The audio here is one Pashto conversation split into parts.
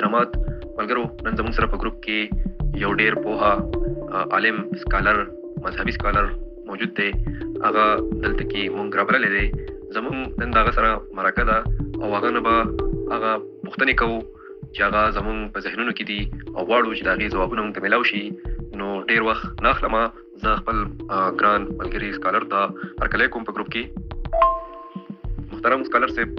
محترمات ملګرو، نن زموږ سره په گروپ کې یو ډیر پوها عالم سکالر مذهبي سکالر موجود دی. هغه دلته کې مونږ رابللی دی. زموږ نن د هغه سره مرکه ده او هغه نه به هغه پوښتنې کوو چې هغه زموږ په ذهنونو کې دي او غواړو چې د هغې ځوابونه مونږ ته میلاو شي. نو ډیر وخت نه اخلمه، زه خپل ګران ملګري سکالر ته هرکلی کوم په گروپ کې. محترم سکالر صاحب،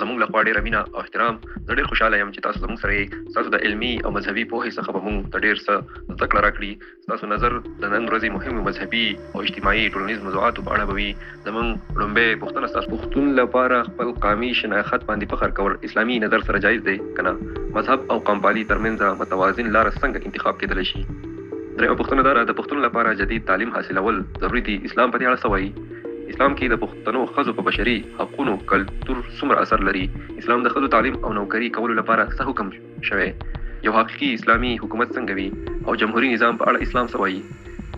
زموږ لخوا ډېره مینه او احترام. زه ډېر خوشحاله یم چې تاسو زموږ سره یې. ستاسو د علمي او مذهبي پوهې څخه به موږ ته ډېر څه زده کړه راکړي. ستاسو نظر د نن ورځې مهمو مذهبي او اجتماعي ټولنیز موضوعاتو په اړه به وي. زموږ لومړی پوښتنه ستاسو پښتون لپاره خپل قامي شناخت باندې فخر کول اسلامي نظر سره جایز دی که نه؟ مذهب او قامپالي ترمنځ متوازن لاره څنګه انتخاب کېدلی شي؟ درېیمه پوښتنه دا ده، د پښتون لپاره جدید تعلیم حاصلول ضروري دي. اسلام په دې اړه څه وایي؟ اسلام کې د پښتنو ښځو په بشري حقونو کلتور څومره اثر لري؟ اسلام د ښځو تعلیم او نوکري کولو لپاره څه حکم شوی؟ یو حقیقي اسلامي حکومت څنګه وي؟ او جمهوري نظام په اړه اسلام څه وایي؟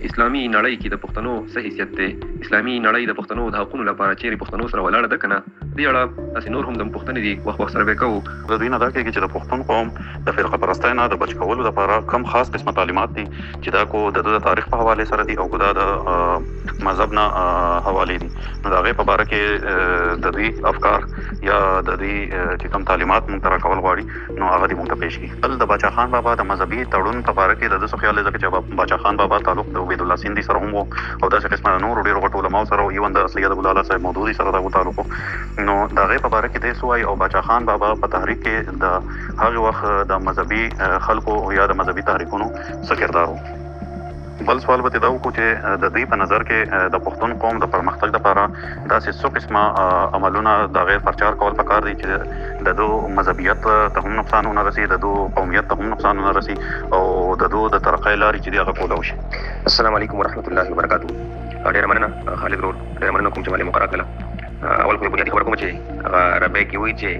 اسلامي نړۍ کې د پښتنو څه حیثیت دی؟ اسلامي نړۍ د پښتنو د حقونو لپاره چیرې پښتنو سره ولاړه ده که نه؟ دې اړه داسې نور هم د پوښتنې دي، وخت سره به کوو. د دوی نه دا کېږي چې د پښتون قوم د فرقه پرستۍ نه د بچ کولو لپاره کم خاص قسمه تعلیمات دي چې دا کو د دوی د تاریخ په حواله سره دي او کو دا د مذهب نه حواله دي. نو د هغې په باره کې د دوی افکار یا د دوی چې کوم تعلیمات موږ ته راکول غواړي نو هغه دې موږ ته پیش کړي. بل د باچا خان بابا د مذهبي تړون په باره کې د ده څه خیال دی؟ ځکه چې باچا خان بابا تعلق د عبید الله سیندي سره هم و او داسې قسمه نورو ډېرو غټو علماو سره و، ایون د سید ابوالعلا صاحب مودودي سره د تعلق و. نو د هغې په باره کې دی څه وایي او باچا خان بابا په تحریک کې د هغې وخت د مذهبي خلکو یا د مذهبي تحریکونو څه کردار و. بل سوال به دا وکړو چې د دوی په نظر کې د پښتون قوم د پرمختګ لپاره داسې څو قسمه عملونه د هغې پرچار کول پکار دي چې د دو مذهبیت ته هم نقصان ونه رسي، د دو قومیت ته هم نقصان ونه رسي او د دو د ترقۍ لارې چې دي هغه کولی وشي. السلام علیکم ورحمت الله وبرکاتو. ډېره مننه خالد ورور، ډېره مننه کوم چې مالې مقرره کړله. اول خو بنیادي خبره کوم چې هغه ربی کې وایي چې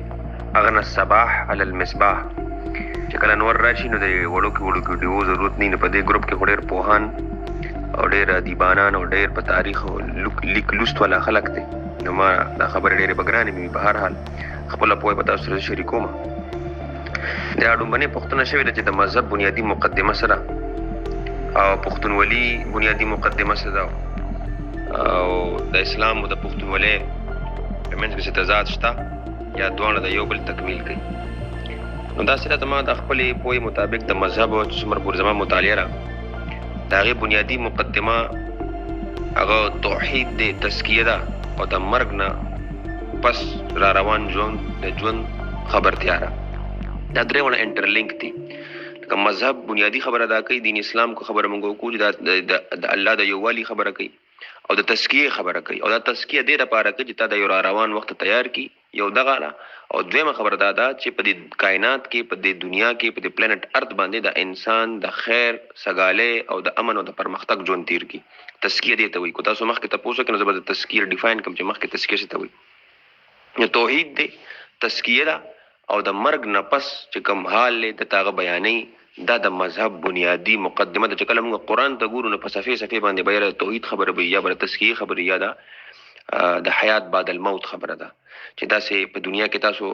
اغنى الصباح على المصباح، چې کله نور راشي نو د وړوکي ډیو ضرورت نه. په دې ګروپ کې خو ډېر پوهان او ډېر ادیبانان او ډېر په تاریخ او لیک لوست والا خلک دي. نو ما دا خبرې ډېرې بګرانې مې په هر حال خپله پوهه په تاسو سره شریکوم. دا لومبنۍ پوښتنه شوې ده چې د مذهب بنیادي مقدمه څه ده او پښتونولي بنیادي مقدمه څه ده او د اسلام او د پښتونولۍ په منځ کې څه تضاد شته یا دواړه د یو بل تکمیل کوي؟ نو داسې ده زما د خپلې پوهې مطابق د مذهب او څومره پورې زما مطالعه ده د هغې بنیادي مقدمه هغه توحید دی، تزکیه ده او د مرګ نه پس را روان ژوند د ژوند خبرتیا ده. دا درې ونه انټرلینک دي. لکه مذهب بنیادي خبره دا کوي، دین اسلام کو خبره مونږ وکړو چې د الله د یووالي خبره کوي او د تزکیې خبره کوي او دا تزکیه دې لپاره کوي چې تا د یو را روان وخت تیار کړي. یو دغه او دویمه خبره دا ده چې په دې کائنات کې، په دې دنیا کې، په دې پلانټ ارث باندې د انسان د خیر، سګالۍ او د امن او د پرمختګ ژوند تیر کړي. تزکیه دې ته وایي. کو تاسو مخکې تپوس وکړئ نو زه به د تزکیه ډیفاین کړم چې مخکې تزکیه څه ته وایي. نو توحید دی، تزکیه ده او د مرګ نه پس چې کوم حال دی د هغه بیانوي. دا د مذهب بنیادی مقدمه ده. چې کله موږ قرآن ته ګورو نو په صفحې باندې به یا توحید خبره وي یا به تزکیه خبره یا د حیات بعد الموت خبره ده چې داسې په دنیا کې تاسو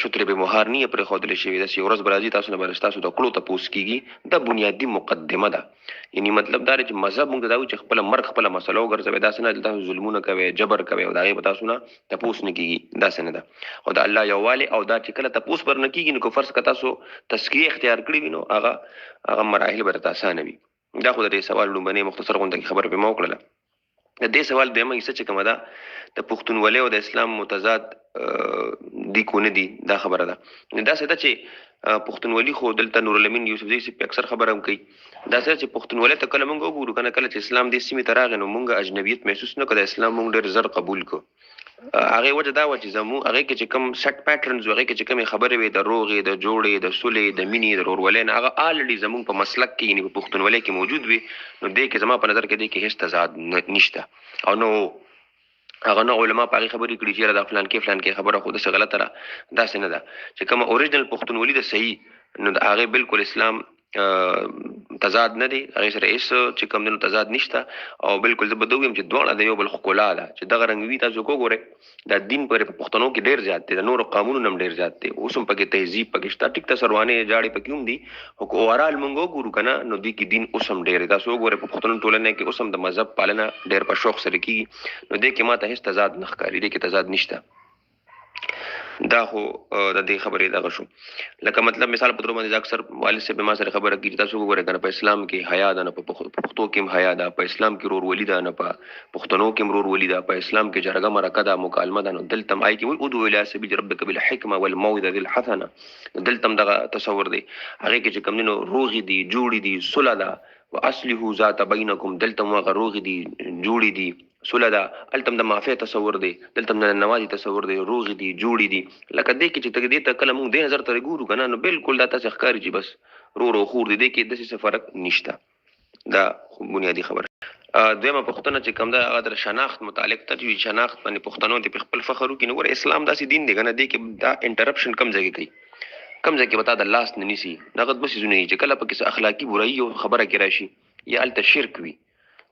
شترې به مهار نه پرې ښودلی شوي، داسې یو ورځ به راځي تاسو نه به ستاسو د کړو تپوس کېږي. دا بنیادي مقدمه ده. یعنې مطلب دا دی چې مذهب موږ ته دا وایي چې خپله مرګ خپله مسله وګرځوئ. داسې نه تاسو ظلمونه کوئ، جبر کوئ او د هغې به تاسو نه تپوس نه کېږي. داسې نه ده. او د الله یووالی او دا چې کله تپوس پر نه کېږي نو که فرض که تاسو تزکیه اختیار کړي وي نو هغه مراحل به درته اسانه وي. دا خو د دې سوال لومبنۍ مختصر غونډه کې خبره پرې ما وکړله. د دې سوال دویمه حصه چې کومه ده د پښتونولۍ او د اسلام متضاد دي کو نه دي، دا خبره ده. داسې ده چې پښتونولي خو دلته نورالامین یوسفزي صاحب اکثر خبره هم کوي. داسې ده چې پښتونولۍ ته کله موږ وګورو که نه، کله چې اسلام دې سیمې ته راغی نو موږ اجنبیت محسوس نه کړو. د اسلام موږ ډېر زر قبول کړو. هغې وجه دا وه چې زموږ هغې کې چې کوم سټ پیټرنز و، هغې کې چې کومې خبرې وې د روغې، د جوړې، د سولې، د مینې، د ورورولۍ نه، هغه آلریډي زموږ په مسلک کې یعنې په پښتونولۍ کې موجود وي. نو دې کې زما په نظر کې دې کې هېڅ تضاد نشته. او نو هغه نه علما په هغې خبرې کړي چې دا فلان کې خبره خو داسې غلطه ده. داسې نه ده چې کومه اوریجنل پښتونولي ده صحیح، نو د هغې بالکل اسلام تضاد نه دی، هغې سره هېڅ چې کوم دی نو تضاد نشته. او بالکل زه به دا ووایم چې دواړه د یو بل ښکلا ده چې دغه رنګ وي. تاسو وګورئ دا دین په پښتنو کې ډېر زیات دی، د نورو قومونو هم ډېر زیات دی. اوس هم پکې تهذیب پکې شته، ټیک ته سروانې جاړې پکې هم دي، خو که اوورال مونږ وګورو که نه نو دوی کې دین اوس هم ډېر دی. تاسو وګورئ په پښتنو ټولنه کې اوس هم د مذهب پالنه ډېر په شوق سره کېږي، نو دې کې ماته هېڅ تضاد نه ښکاري، دې کې تضاد نشته. دا خو د دې خبرې دغه شو. لکه مطلب مثال په توګه باندې اکثر والد صاحب ما سره خبره کوي، تاسو وګورئ کنه په اسلام کې حیا ده نه، په پښتو کې هم حیا ده، په اسلام کې ورورولي ده نه، په پښتنو کې هم ورورولي ده، په اسلام کې جرګه مرکه ده، مکالمه ده. نو دلته هم آی کې وایي ادعو الی سبیل ربک بالحکمه والموعظه الحسنه، دلته هم دغه تصور دی. هغې کې چې کوم دی نو روغې دي، جوړې دي، صلح ده، واصلحوا ذات بینکم، دلته هم هغه روغې دي، جوړې دي، صلح ده. هلته هم د معافی تصور دی، دلته هم د نوازي تصور دی، روغې دي، جوړې دي. لکه دې کې چې دې ته کله موږ دې نظر ته ګورو که نه نو بالکل دا تاسې ښکاري چې بس رور او خور دی، دې کې داسې څه فرق نشته. دا بنیادي خبره. دویمه پوښتنه چې کوم ده هغه د شناخت متعلق ته چې شناخت باندې پښتنو دې په خپل فخر وکړي. نو ګوره اسلام داسې دین دی که نه، دې کې دا انټرپشن کم ځای کې کوي، کم ځای کې به تا د لاس نه نیسي. دغه دوه څیزونه دي چې کله پکې څه اخلاقي برایي او خبره کې راشي، یا هلته شرک وي،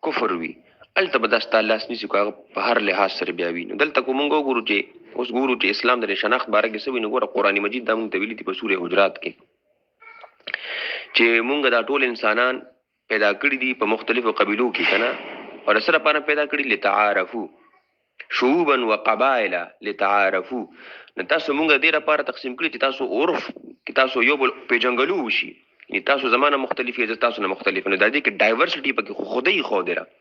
کفر وي، هلته به دا ستا لاس نیسي، که هغه په هر لحاظ سره بیا وي. نو دلته که مونږ وګورو چې اوس ګورو چې اسلام د شناخت باره کې څه وي، نو ګوره قرآن مجید دا مونږ ته ویلي دي په سورې حجرات کې چې مونږ دا ټول انسانان پیدا کړي دي په مختلفو قبیلو کې که نه، او د څه لپاره پیدا کړي؟ لتعارفو، شعوبا وقبایل لتعارفو. نو تاسو مونږ دې لپاره تقسیم کړي چې تاسو عرف کې تاسو یو بل پیژنګلو وشي، تاسو زمانه مختلف یې، تاسو نه مختلف. نو دا دې کې ډایورسټي پکې خودی خو دی را.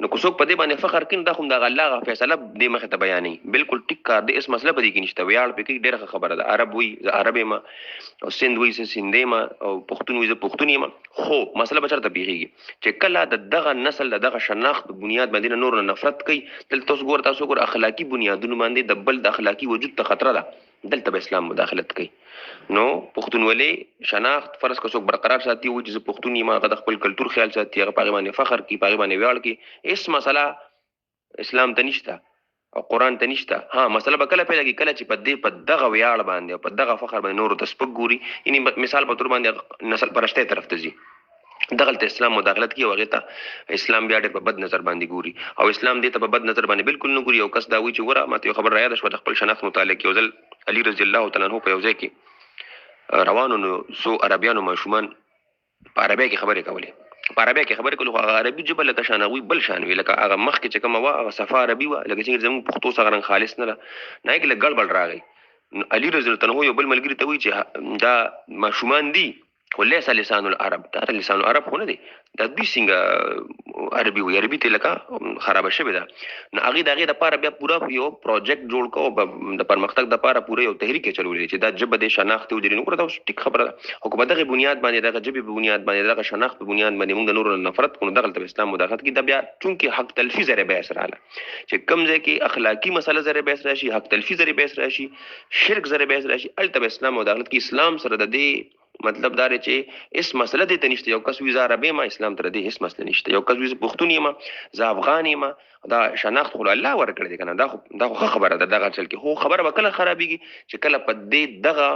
نو که څوک په دې باندې فخر کوي دا خو د الله غ فیصله دې مخې ته بیانوي، بالکل ټیک کار دی، هېڅ مسله په دې کې نشته. ویاړ پکې کوي، ډېره ښه خبره ده. عرب وایي زه عرب یم، او سند وایي زه سندی یم، او پښتون وایي زه پښتون یم. خو مسله به چېرته پېښېږي چې کله د دغه نسل د دغه شناخت په بنیاد باندې نه نورو نه نفرت کوي، دلته تاسو ګوره اخلاقي بنیادونو باندې د بل د اخلاقي وجود ته خطره ده، دلته به اسلام مداخلت کوي. نو پښتونولي شناخت فرض که څوک برقرار ساتي، وایي چې زه پښتون یم، هغه د خپل کلتور خیال ساتي، هغه په هغې باندې فخر کوي، په هغې باندې ویاړ کوي، هېڅ مسله اسلام ته نشته او قرآن ته نشته. ها مسله به کله پیدا کړي؟ کله چې په دغه ویاړ باندې او په دغه فخر باندې نورو ته سپک ګوري. یعنې مثال په طور باندې نسل پرستی طرف ته ځي، دغلته اسلام مداخلت کوي او هغې ته اسلام بیا ډېر په بد نظر باندې ګوري، او اسلام دې ته په بد نظر باندې بالکل نه ګوري. او کس دا وایي چې ګوره ماته یو خبر را یاده شوه د خپل شناخت متعلق. یو ځل علي رضی الله تعالی عنه په یو ځای کې روانو، نو څو عربیانو ماشومان په عربۍ کې خبرې کولې، په عربۍ کې خبرې کولې، خو هغه عربي ژبه لکه شان هغوی بل شان وي، لکه هغه مخکې چې کومه وه هغه صفا عربي وه، لکه څنګه زموږ پښتو څخه رنګ خالص نه ده، نه هغې کې لږ ګډوډ راغی. نو علي رضی الله عنه یو بل ملګري ته وایي چې دا ماشومان دي خو لیس لسان العرب، دا لسان العرب خو نه دی، دا دوی څنګه عربي وایي، عربي ته لکه خرابه شوې ده. نو هغې د هغې دپاره بیا پوره یو پروجیکټ جوړ کړو، د پرمختګ دپاره پوره یو تحریک یې چلولی چې دا ژبه د شناخت ودرېږي. نو ګوره دا اوس ټیک خبره ده، خو که په دغې بنیاد باندې، دغه ژبې په بنیاد باندې، دغه شناخت په بنیاد باندې موږ د نورو نه نفرت کړو، نو دغلته به اسلام مداخلت کړي. دا بیا چونکې حق تلفي ذریعه بحث راغله چې کوم ځای کې اخلاقي مسله ذریعه بحث راشي، حق تلفي ذریعه بحث راشي، شرک ذریعه بحث راشي، هلته به اسلام مداخلت کړي. اسلام سره د دې مطلب دا دی چې هېڅ مسله دې ته نشته. یو کس وایي زه عربی یم، اسلام ته د دې هېڅ مسله نشته. یو کس وایي زه پښتون یم، زه افغان یم، دا شناخت خو الله ورکړی دی که نه، دا خو ښه خبره ده دغه چل کې. خو خبره به کله خرابېږي چې کله په دې دغه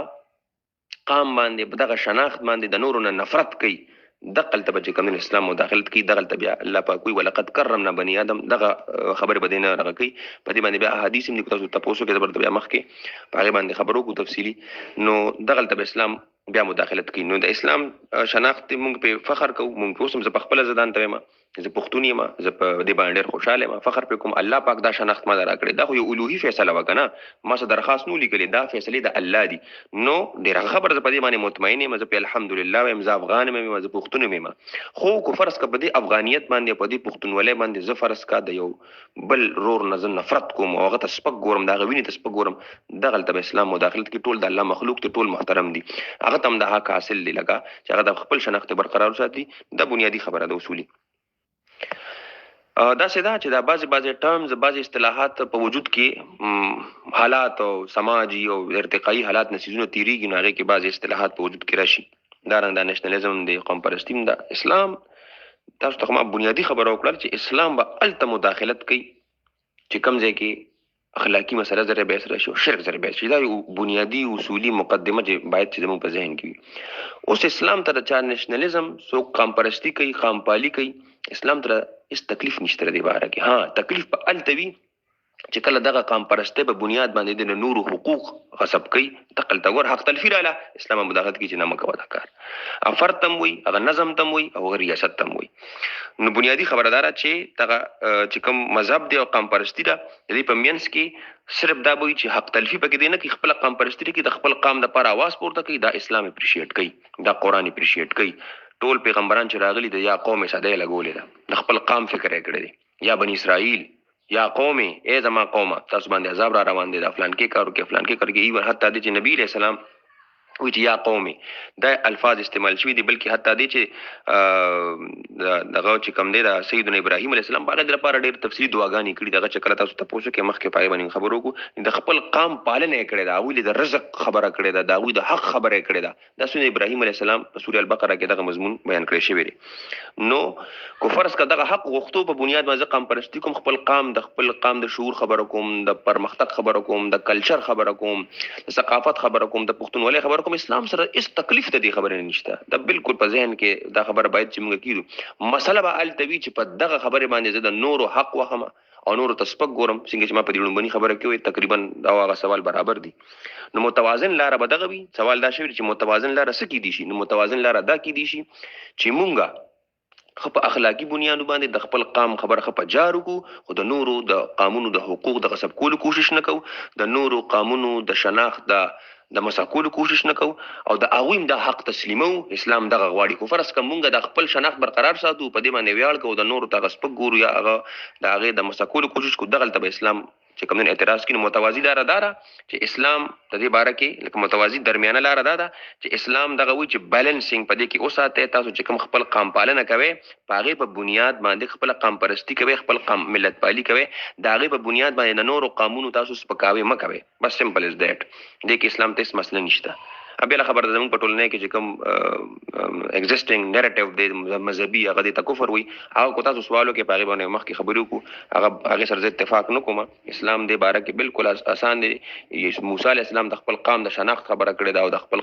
قام باندې، په دغه شناخت باندې د نورو نه نفرت کوي، دغلته به چې کوم اسلام مداخلت کوي. دغلته بیا الله پاک وایي ولقد کرمنا بني آدم، دغه خبرې به دې نه دغه کوي. په دې باندې بیا احادیث هم دي، تاسو تپوس وکړئ، زه به بیا مخکې په هغې باندې خبرو وکړو تفصیلي. نو دغلته به اسلام بیا مداخلت کوي. نو د اسلام شناخت موږ پې فخر کوو. موږ اوس هم زه په خپله زه ځان ته وایم زه پښتون یم، زه په دې باندې ډېر خوشحاله یم، فخر پرې کوم. الله پاک دا شناخت ما ته راکړې، دا خو یو الوهي فیصله وه که نه، ما څه درخواست نه لیکلې، دا فیصلې د الله دي. نو ډېره خبره زه په دې باندې مطمئن یم، زه پې الحمدلله وایم، زه افغان یم، زه پښتون یم. خو که فرض که په دې افغانیت باندې، په دې پښتونولۍ باندې زه فرض کا د یو بل رور نه زه نفرت کوم او هغه ته سپک ګورم، د هغه وینې ته سپک ګورم، دغلته به اسلام مداخلت کې. ټول د الله مخلوق ته ټول محترم دي، هغه ته هم د حق حاصل دی، لکه چې هغه د خپل شناخت برقرار وساتي. دا بنیادي خبره ده اصولي. داسې ده چې دا بعضې ټرمز، بعضې اصطلاحات په وجود کې حالات او سماجي او ارتقایي حالات نه څیزونه تېرېږي، نو هغې کې بعضې اصطلاحات په وجود کې راشي. دارنګه دا نیشنلزم دی، قوم پرستي هم ده. اسلام تاسو ته ما بنیادي خبره وکړل چې اسلام به هلته مداخلت کوي چې کوم ځای کې اخلاقی مسله زره بحث راشي او شرک زره بحث شي. دا یو بنیادی اصولی مقدمه چې باید چې زموږ په ذهن کې وي. اوس اسلام ته د چا نېشنلزم څوک قام پرستی کوي، قام پالي کوي، اسلام ته هیڅ تکلیف نشته دی باره کې. ها تکلیف په الته وي چې کله دغه قام پرسته په بنیاد باندې د نورو حقوق غصب کوي، تقل تور حق تلفی رااله اسلام مداخلت کی چې نه مکوه دا کار. افرد تم وي، هغه نظم تم وي او ریاست تم وي. نو بنیادی خبردار چې دغه چې کوم مذهب دی او قام پرستی ده د دې په مینس کې صرف دا وایي چې حق تلفی پکې دی نه کې خپل قام پرستی کې د خپل قام د پر आवाज پورته کوي. دا اسلام اپریشیټ کوي، دا قرآن اپریشیټ کوي. ټول پیغمبران چې راغلي د یا قوم ساده لګولې ده، د خپل قام فکر یې کړی دی. یا بنی اسرائیل یا قومي ای زما قومه تاسو باندې عذاب را روان دي، دا فلان کې کارو کې فلان کې کارو کې. ایون حتی د نبی علیہ السلام وی چې یا قومي دا الفاظ استعمال شوي دي، بلکې حتی د چې دغه چې کوم دی دا سیدنا ابراهیم علیه السلام باندې لپاره ډېر تفصیلي دعاګانې کړي. دغه چې کله تاسو ته پوښتنه کې مخکې پای باندې خبرو کو د خپل قام پالنه کړي دا، هغوی د رزق خبره کړي دا، د هغوی د حق خبره کړي دا. دا سیدنا ابراهیم علیه السلام په سوره البقره کې دغه مضمون بیان کړی شوی دی. نو کو فرض کا دغه حق غوښتو په بنیاد باندې قام پرستی کوم، خپل قام د شعور خبره کوم، د پرمختګ خبره کوم، د کلچر خبره کوم، د ثقافت خبره کوم، د پښتونولۍ خبره کوم، اسلام سره هیڅ تکلیف ته دې خبره نشته. دا بالکل په ذهن کې دا خبره باید چې موږ کیږو. مسله به التوی چې په دغه خبره باندې زه د نورو حق وخم او نورو ته سپک ګورم، څنګه چې ما په دې لومبني خبره کې وي تقریبا دا هغه سوال برابر دي. نو متوازن لاره به دغه وي. سوال دا شوی چې متوازن لاره څه کې دي شي؟ نو متوازن لاره دا کې دي شي چې مونږه خو په اخلاقی بنیاد باندې د خپل قام خبره خو په جارو کو، خو د نورو د قانونو د حقوق د غصب کولو کوشش نه کو، د نورو قانونو د شناخت د مساکولو کوشش نه کو او د هغوی د حق تسلیمو. اسلام دغه غواړي کو فرض کوم مونږ د خپل شناخت برقرار ساتو، په دې باندې ویاړ کو، د نورو ته غصب ګورو یا هغه د هغې د مساکولو کوشش کو. دغه ته به اسلام چې کوم اعتراض کینو متوازی لاره داره چې اسلام د دې باره کې لکه متوازی درمیانه لاره ده چې اسلام دغه وی چې بیلنسینګ په دې کې اوساته. تاسو چې کوم خپل قام پالنه کوي په هغې په بنیاد باندې خپل قام پرستی کوي، خپل قام ملت پالي کوي، د هغې په بنیاد باندې د نورو قانونو تاسو سپکاوی مه کوئ. بس سمپل از دیټ. دې کې اسلام ته هیڅ مسله نشته. بله خبره ده زموږ په ټولنه کې چې کوم ایگزسټینګ نیریټیو دی مذهبي هغه دې ته کفر وي، هغه کو تاسو سوالو کې په هغې باندې مخکې خبرې وکړو، هغې سره زه اتفاق نه کوم. اسلام دې باره کې بالکل اسان دی. موسی علیه السلام د خپل قام د شناخت خبره کړې ده او د خپل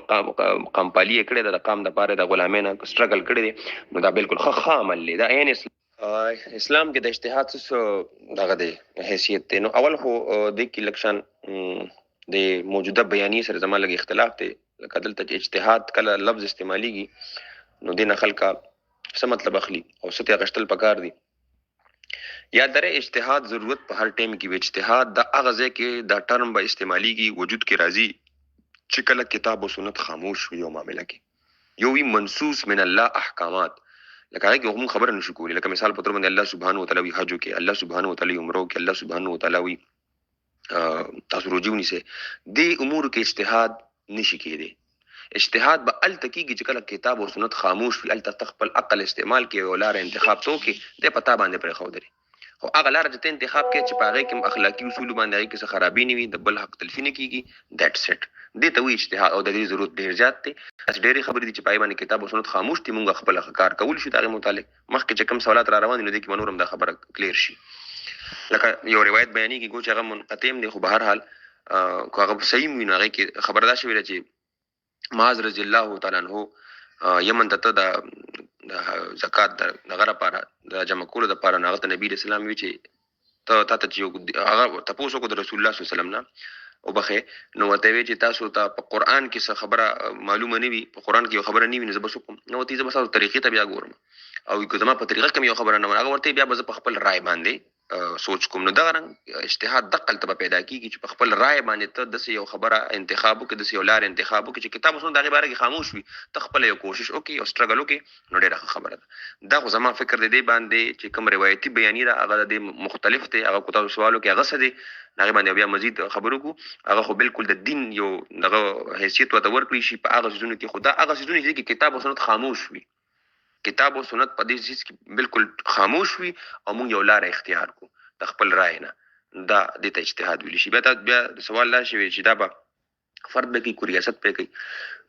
قام پالي یې کړې ده، د قام دپاره د غلامۍ نه سټرګل کړی دی. نو دا بالکل ښه عمل دی. دا عین اسلام کې د اجتهاد څه دغه دی حیثیت دی. نو اول خو دې کې لږ شان د موجوده بیانیې سره زما لږ اختلاف دی. لکه دلته چې اجتهاد کله لفظ استعمالیږي نو دې نه خلکه څه مطلب اخلي او څه ته اخیستل پکار دي. یاد لرئ اجتهاد ضرورت په هر ټایم کې وي. اجتهاد د هغه ځای کې دا ټرم به استعمالیږي وجود کې راځي چې کله کتاب و سنت خاموش وي یو معامله کې، یو وي منصوص من الله احکامات. لکه هغه کې هم خبره نشو کولی. لکه مثال په توګه باندې الله سبحانه وتعالی وي حج وکړئ، الله سبحانه وتعالی عمره وکړئ، الله سبحانه وتعالی وي تاسو روژه ونیسئ. دې امورو کې اجتهاد نشي کېدی. اجتهاد به الته کېږي چې کله کتاب او سنت خاموش وي، الته خپل عقل استعمال کوي او لاره انتخاب ته وکړي، دی په تا باندې پرېښودلې. خو هغه لاره چې ته انتخاب کوې چې په هغې کې هم اخلاقي اصولو باندې هغې کې څه خرابي نه وي، د بل حق تلفي نه کېږي، دیټس اټ. دې ته وایي اجتهاد او د دې ضرورت ډېر زیات دی. داسې ډېرې خبرې دي چې په هغې باندې کتاب او سنت خاموش دي، مونږ خپله کار کولی شو د هغې متعلق. مخکې چې کوم سوالات را روان دي نو دې کې به نور هم دا خبره کلیر شي. لکه یو روایت بیانېږي ګو چې هغه منقطع هم دی، خو به هر حال که هغه صحیح وي نو هغې کې خبره دا شوې ده چې معاذ رضی الله تعالی عنه یمن ته د زکات دغه لپاره د جمع کولو دپاره نو هغه ته نبي علیه السلام وي چې تا ته چې هغه تپوس وکړو د رسول الله صلی الله علیه وسلم نه وبخې، نو ورته ویې چې تاسو ته په قرآن کې څه خبره معلومه نه وي، په قرآن کې یو خبره نه وي نو زه به څه کوم؟ نو ورته زه به ستاسو طریقې ته بیا ګورم او که زما په طریقه کې یو خبره نه وه هغه ورته بیا به زه په خپل رای باندې سوچ کوم. نو دغه رنګ اجتهاد دقلته به پیدا کېږي چې په خپل رای باندې ته داسې یو خبره انتخاب وکړې، داسې یو لارې انتخاب وکړې چې کتاب او سنت د هغې باره کې خاموش وي، ته خپله یو کوشش وکړې او سټرګل وکړې، نو ډېره ښه خبره ده. دا خو زما فکر د دې باندې چې کوم روایتي بیاني ده هغه د دې مختلف دی. هغه کو تاسو سوال وکړئ هغه څه دی، هغې باندې بیا مزید خبرې وکړو. هغه خو بالکل د دین یو دغه حیثیت ورته ورکړی شي په هغه څیزونو کې، خو دا هغه څیزونه چې کتاب او سنت خاموش وي، کتاب او سنت په دې څیز کې بالکل خاموش وي او موږ یو لاره اختیار کړو د خپل رای نه، دا دې ته اجتهاد ویلی شي. بیا سوال دا شوی چې دا به فرد به کې ریاست به کوي.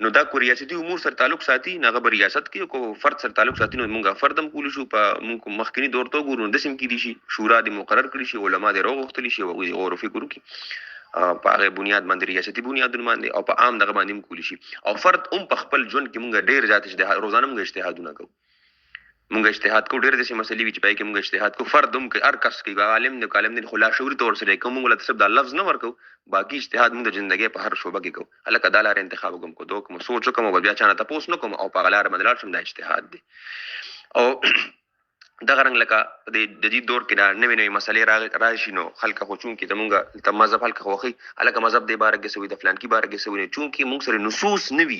نو دا کو ریاستي امور سره تعلق ساتي نه غو ریاست کې کو فرد سره تعلق ساتي نو مونږه فردم کول شو په مونږ مخکنی دور ته ګورو د سیم کې دي شي شورا د مقرر کړی شي علما د روغختلی شي او غور او فکر وکړي په هغه بنیاد باندې ریاستي بنیادونه باندې او په عام دغه باندې کول شي او فرد په خپل ژوند کې مونږ ډیر ذات روزانه مونږ اجتهادونه کوو مونږ اجتهاد کو ډیر د سي مسلې وچ پای کې مونږ اجتهاد کو فرد کې هر کس کې عالم نه عالم نه خلا شعوري تور سره کوم مونږ له تصب د لفظ نه ورکو باقي اجتهاد مونږ د ژوندۍ په هر شوبه کې کو الکه دالار انتخاب کوم کو دوه کوم سوچ کوم او بیا چانه تاسو نه کوم او په غلار مدلار شم د اجتهاد دي او دغه رنګ لکه د جدید دور کې دا نوې نوې مسلې راشي نو خلک خو چون کې زمونږ ته مذهب خلک خوخي الکه مذهب دی بارګه سوي د فلان کې بارګه سوي چون کې مونږ سره نصوص نوي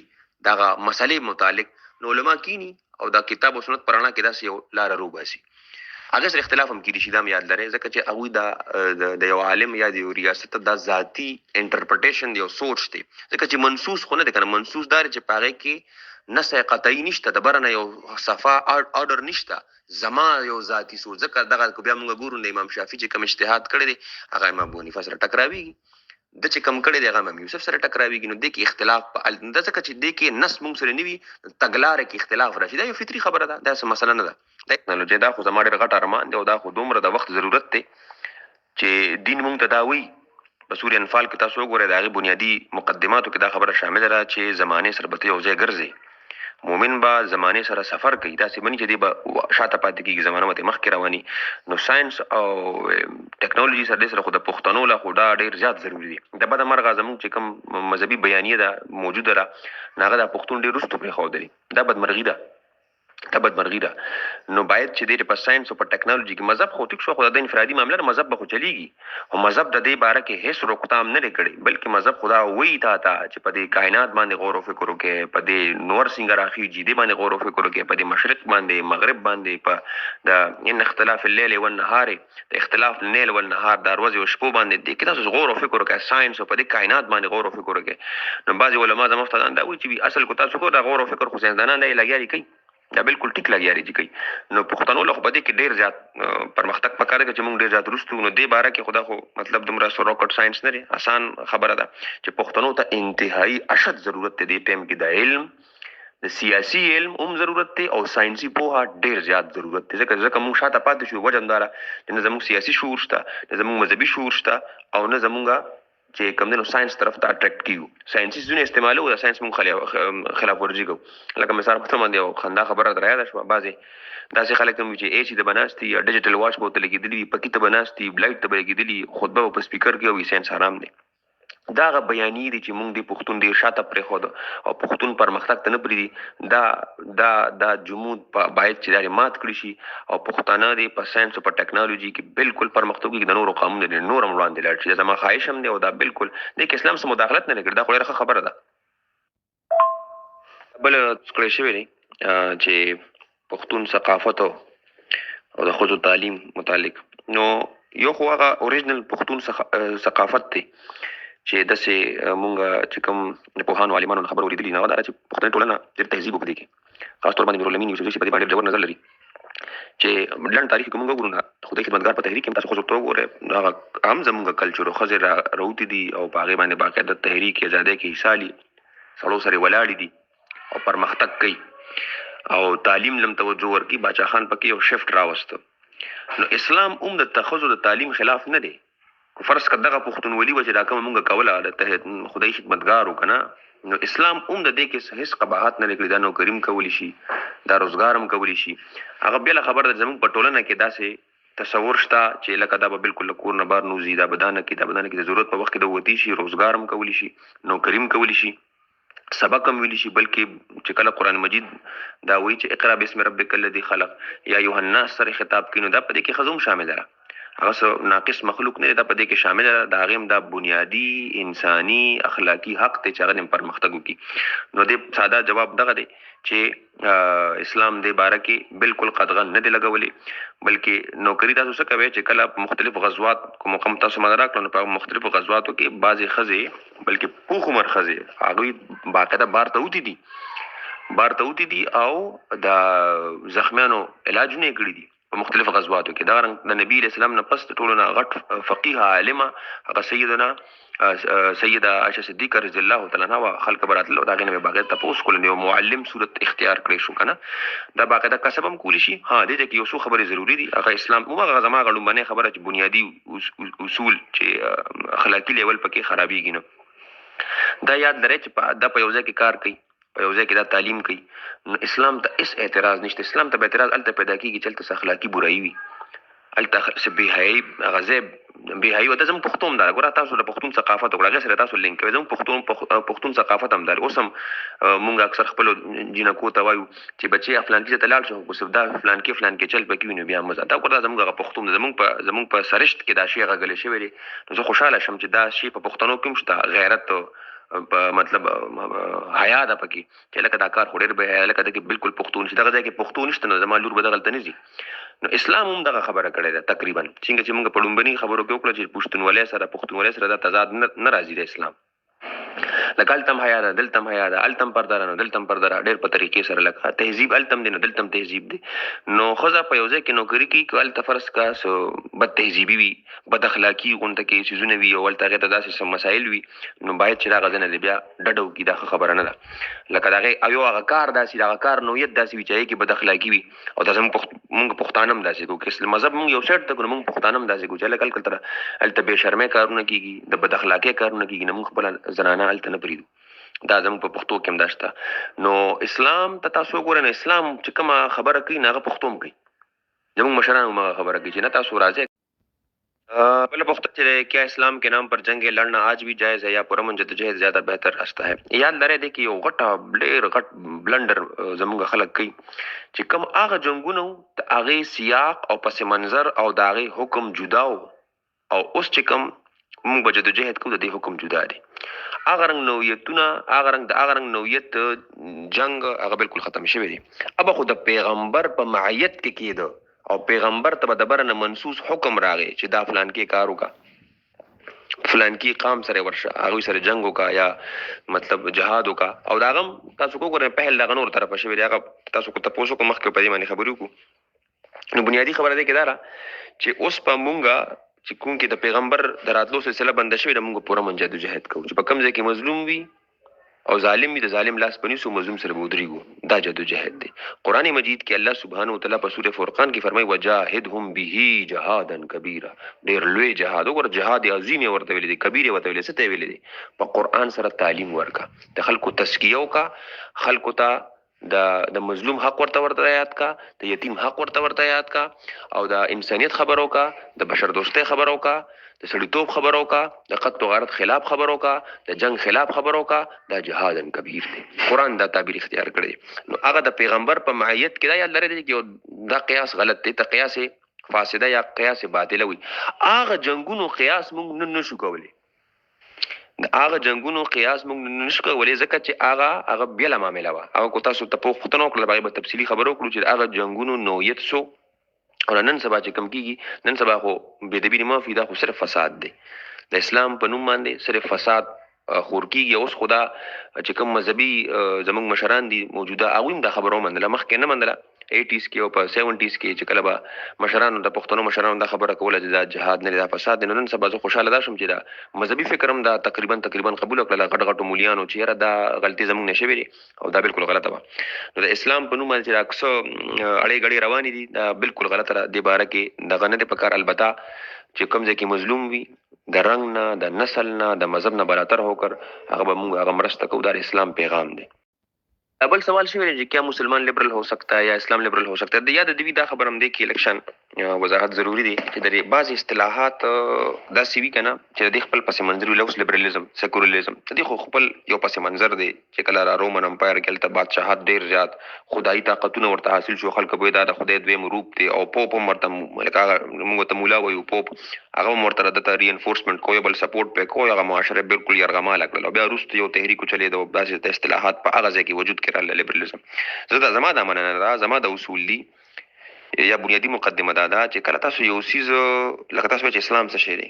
دغه مسلې متعلق نو علما کینی او دا کتاب او سنت پرانا کې داسې یو لار روباسي هغه سره اختلاف هم کېدی شي دا یاد لرئ ځکه چې هغوی د یو عالم یا د یو ریاست دا ذاتي انټرپریټیشن یو سوچ دی ځکه چې منصوص خو نه دی کنه منصوص دار چې په هغې کې نص قطعي نشته د بره نه یو صفا آرډر نشته زما یو ذاتي سوچ ځکه دغه بیا موږ ګورو د امام شافعي چې کوم اجتهاد کړی دی هغه امام ابو حنیفه سره ټکراویږي د چې کم کړی دی هغه امام یوسف سره ټکراویږي نو دې کې اختلاف په د ځکه چې دې کې نص موږ سره نه وي تګلاره کې اختلاف راشي دا یو فطري خبره ده دا څه مسله نه ده ټیکنالوژي دا خو زما ډېر غټ ارمان دی او دا خو دومره د وخت ضرورت دی چې دین موږ ته دا وایي په سورې انفال کې تاسو وګورئ د هغې بنیادي مقدماتو کې دا خبره شامله ده چې زمانې سره به ته یو ځای ګرځئ مومن با زمانه سره سفر کوي دا سیمنی چې دی به شاته پاتې کیږي زمانه مته مخ کې رواني نو ساينس او ټیکنالوژي سره خو د پښتنو له خو دا ډیر زیات ضروری دی د بده مرغه زموږ چې کوم مذهبي بیانیه ده موجوده را ناغه د پښتون ډیر رستو پرې خو دی دا بدمرغي ده نو باید چې د په ساينس او په ټیکنالوژي کې مذهب خو ټیک شو خو د انفرادي معاملې مذهب به خو چلیږي او مذهب د دې باره کې هیڅ روکتام نه لري بلکې مذهب خدا وی تا چې په دې کائنات باندې غور او فکر وکړي په دې نور څنګه راخي جدي باندې غور او فکر وکړي په دې مشرق باندې مغرب باندې په د ان اختلاف الليل والنهار د اختلاف الليل والنهار د ورځې او شپو باندې دې کې تاسو غور او فکر وکړئ ساينس او په دې کائنات باندې غور او فکر وکړئ نو بعضي علما زموږ ته دا وایي چې اصل کو تاسو کو دا غور او فکر خو ساينسدانان نه لګیاري کوي دا بالکل ټیک لګیاري چې کوي نو پښتنو له خو بده کې ډیر زیات پرمختګ پکاره چې موږ ډیر زیات رستو نو دې باره کې خدا خو مطلب دومره روکټ ساينس نه لري آسان خبره ده چې پښتنو ته انتهایی اشد ضرورت دی دې ټیم کې د علم د سیاسي علم ضرورت دی او ساينسي پوهه ډیر زیات ضرورت دی ځکه موږ شاته پاتې شو وجنداره چې نه زموږ سیاسي شعور شته نه زموږ مذهبي شعور شته او نه زموږ چې کوم دنو ساينس طرف ته اټریکټ کیو ساينسي زونه استعمالو دا ساينس مون خلاف ورزي کو لکه مثال په توګه یو خندا خبره دریا ده شو بعضي داسې خلک هم چې اي سي د بناستي یا ډیجیټل واچ بوته لګیدلی پکې ته بناستي بلایټ ته لګیدلی خطبه په سپیکر کې وي ساينس حرام دی دا غ بیانې دي چې مونږ د پښتون ډیر شاته پرې خو او پښتون پرمختګ ته نه پریدي دا جمود باید چې دا مات کړی شي او پښتانه د په ساينس او په ټیکنالوژي کې بالکل پرمختګ کوي د نورو قومونو د نورم وړاندې لاړ شي زما خواهش هم دی او دا بالکل د اسلام سره مداخلت نه لري دا خو ډیره خبره ده بل څه شوی دی چې پښتون ثقافت او د خود تعلیم متعلق نو یو خو هغه اوریجنل پښتون ثقافت دی چې داسې مونږ چې کوم د پوهانو عالمانو خبرو لیدلې نه دا چې پښتني ټولنه د تهذیب وکړي کې خاص تور باندې نور لمین یوسف په دې باندې ډېر نظر لري چې لړن تاریخ کوم وګورو نه خدای خدمتګار په تحریک کې تاسو خو ته وګوره هغه عام زموږ کلچر خو خزر راوتی دي او باغې باندې باقاعده تحریک آزادۍ کې حصالي سړو سره ولاړ دي او پرمختګ کوي او تعلیم لم توجه ورکی باچا خان پکې یو شفت راوست نو اسلام د تخصص د تعلیم خلاف نه دی فرض کداغه پښتونولي و چې دا کوم مونږ کوله د خدای خدمتګار وکنه نو اسلام د دې کې هیڅ قباحت نه لري دا نو کریم کولی شي دا روزګارم کولی شي هغه بل خبره د زموږ په ټولنه کې داسې تصور شته چې لکه دا به بالکل کور نه بار نوزي دا بدانه کې د ضرورت په وخت کې د وتی شي روزګارم کولی شي نو کریم کولی شي سبق هم ویلی شي بلکې چې کله قران مجید دا وایي چې اقرا بسم ربک الذی خلق یا ایها الناس سره خطاب کینو دا په دې کې خزوم شامل ده هغه ناقص مخلوق نه دا په دې کې شامل ده دا غیم دا بنیادی انساني اخلاقی حق ته چې هغه پرمختګ وکړي نو دې ساده جواب دغه دی چې اسلام دې باره کې بالکل قدغن نه دی لګولې بلکې نوکری تاسو څه کوي چې کله مختلف غزوات کوم قوم تاسو مدارک نو په مختلفو غزواتو کې بعضی خزې بلکې پوخ عمر خزې هغه باقاعده بار ته وتی دي او دا زخمیانو علاج نه کړی دي په مختلفو غزواتو کې. دا رنګ د نبی اسلام نه پس ټولو نه غټ فقیه عالمه هغه سیدنا سیده عائشه صدیقه رضی الله تعالی عنها خلق براتلو دا غنه باغ ته پوس کول نو معلم صورت اختیار کړی شو کنه دا باقاعده کسب هم کولی شي. ها دې کې یو څو خبره ضروری دي. هغه اسلام هغه زما غړو باندې خبره چې بنیادی اصول چې اخلاقی لیول پکې خرابېږي نو دا یاد لرئ چې دا په یو ځای کې کار کوي په یو ځای کې دا تعلیم کوي نو اسلام ته اس اعتراض نشته. اسلام ته به اعتراض الته پیدا کیږي چې الته اخلاقی برایي وي الته سبيهاي غزب بهاي و د زم پښتون دا ګور تاسو د پښتون ثقافت وګړه سره تاسو لینک کوي. زم پښتون ثقافت هم دار اوس هم مونږ اکثر خپل جنکو ته وایو چې بچي فلان کې ته لاړ شو کو سبدا فلان کې چل پکې نو بیا مزه دا ګور زموږ پښتون زموږ په سرشت کې دا شی غل شوی دی نو زه خوشاله شم چې دا شی په پښتنو کې مشته غیرت په مطلب حیا ده پکې چې لکه دا کار خوري به لکه دا کې بالکل پښتون شي دغه ځای کې پښتون نشته نو زما لور به غلط نه زی نو اسلام هم دغه خبره کړې ده تقریبا څنګه چې موږ په لومبني خبرو کې وکړه چې پښتونولۍ سره د تضاد نه راځي د اسلام لکه التم حیا ده دلتم حیا ده التم پردار نو دلتم پردار ډېر په طریقې سره لکه تهذیب التم دي نو دلتم تهذیب دي نو خزه په یو ځای کې نوکری کوي کول تفرس کا سو بد تهذیبي وي بد اخلاقی غونډه کې سيزونه وي او ولته غته داسې سم مسائل وي نو باید چې دا غزنه بیا ډډو کې دا خبره نه ده لکه دا یو هغه کار داسې دا کار نویت داسې وي چې کې بد اخلاقی وي او دا موږ پښتانم داسې کو کې مذهب موږ یو سیټ ته موږ پښتانم داسې کو چې لکه کله الته به شرمې کارونه کیږي د بد اخلاقی کارونه کیږي موږ خپل زنانه الته نه پریدو دا زموږ په پښتو کې هم داشته نو اسلام ته تاسو ګورئ نو اسلام چې کومه خبره کوي نه هغه پښتو کوي زموږ مشران هم خبره کوي چې نه تاسو راځي पहले पुख्ता चले क्या इस्लाम के नाम पर जंग लड़ना आज भी जायज़ है या पुरमन जदोजहद ज़्यादा बेहतर रास्ता है याद लरे दे कि यो गटा ډېر غټ بلندر زموږ خلک کوي چې کوم هغه جنگونه د هغه سیاق او پس منظر او د هغه حکم جدا او اوس چې کوم موږ به جدوجهد کوو د دې حکم جدا دی هغه رنګ نوعیتونه هغه رنګ نوعیت جنگ هغه بالکل ختم شوی دی اب خو د پیغمبر په معیت کې کېده او پیغمبر ته د برنه منسوس حکم راغی چې دا فلان کې کار وکا فلان کې قام سره ورشه هغه سره جنگ وکا یا مطلب جهاد وکا او دا غم تاسو کو ګورئ په هله غنور طرف شوی دی هغه تاسو کو تاسو کو مخکې په دې باندې خبرو کو نو بنیادی خبره ده کې دا چې اوس په مونږه چې کوم کې د پیغمبر دراتلو سلسله بند شوی د مونږ پوره منجد جهاد کوو چې په کم ځای کې مظلوم وي او ظالم وي د ظالم لاس پنیسو مظلوم سره ودرېږو دا جدوجهد دی قرآن مجید کې الله سبحانه وتعالی په سورۃ فرقان کې فرمایي وجاهدهم به جهادا کبیرا ډېر لوی جهاد وګوره جهاد عظیم ورته ویل دي کبیر ورته ویل څه ته ویل دي په قرآن سره تعلیم ورکا د خلکو تزکیه وکا خلکو ته د مظلوم حق ورته یاد کا د یتیم حق ورته یاد کا او د انسانیت خبرو کا د بشر دوستۍ خبرو کا د سړیتوب خبرو کا د قتل و غارت خلاف خبرو کا د جنگ خلاف خبرو کا دا جهادن کبیر دی قرآن دا تعبیر اختیار کړی نو هغه د پیغمبر په معیت کې دا یاد لري چې دا قیاس غلط دی ته قیاس فاسده یا قیاس باطله وي هغه جنگونو قیاس موږ نه شو کولی هغه جنگونو قیاس موږ نشو کولی ځکه چې هغه بیله معامله وه هغه کو تاسو ته پوښتنه وکړله هغې به تفصیلي خبرو کړو چې هغه جنگونو نوعیت سو او نن سبا چې کم کیږي نن سبا خو بېدبي معافي دا خو صرف فساد دی د اسلام په نوم باندې صرف فساد خور کیږي اوس خدا چې کوم مذهبي زموږ مشران دي موجوده هغوی هم دا خبره ومنله مخکې نه منله 80s کې او په 70s کې چې کله به مشرانو د پښتنو مشرانو دا خبره کوله چې دا جهاد نه دا فساد دی نو نن سبا زه خوشحاله دا شم چې دا مذهبي فکر هم دا تقریبا قبول کړله غټ غټو مولیانو چې یاره دا غلطي زموږ نه شوې دي او دا بالکل غلطه وه نو د اسلام په نوم باندې چې دا اکثر اړې ګړې روانې دي دا بالکل غلطه ده دې باره کې دغه نه دی په کار البته چې کوم ځای کې مظلوم وي د رنګ نه د نسل نه د مذهب نه براتر هوکر هغه به موږ هغه مرسته کوو دا اسلام پیغام دی بل سوال شوی دی چې کیا مسلمان لیبرل हो सकता है या اسلام لیبرل हो सकता है یا د دوی دا خبر هم دی کې الیکشن وضاحت ضروری دی چې د بعض اصطلاحات داسې وي کنه چې د خپل پس منظر لوس لیبرلیزم سیکولریزم د خو خپل یو پس منظر دی چې کله را رومن امپایر کې تل بادشاہت ډیر زیات خدای طاقتونه ورته حاصل شو خلک به دا د خدای دویم روپ دی او پوپ مرته لکه موږ ته مولا وایو پوپ هغه مرته د ری انفورسمنت کوی بل سپورټ په کوی هغه معاشره بالکل یرغمال کړل بیا وروسته یو تحریک چلی د بعض اصطلاحات په هغه ځای کې وجود کړل لیبرلیزم زه زما د مننه دا زما د اصول دي یا بنیادی مقدمه دا چې کله تاسو یو سیز لکه تاسو چې اسلام څه شی دی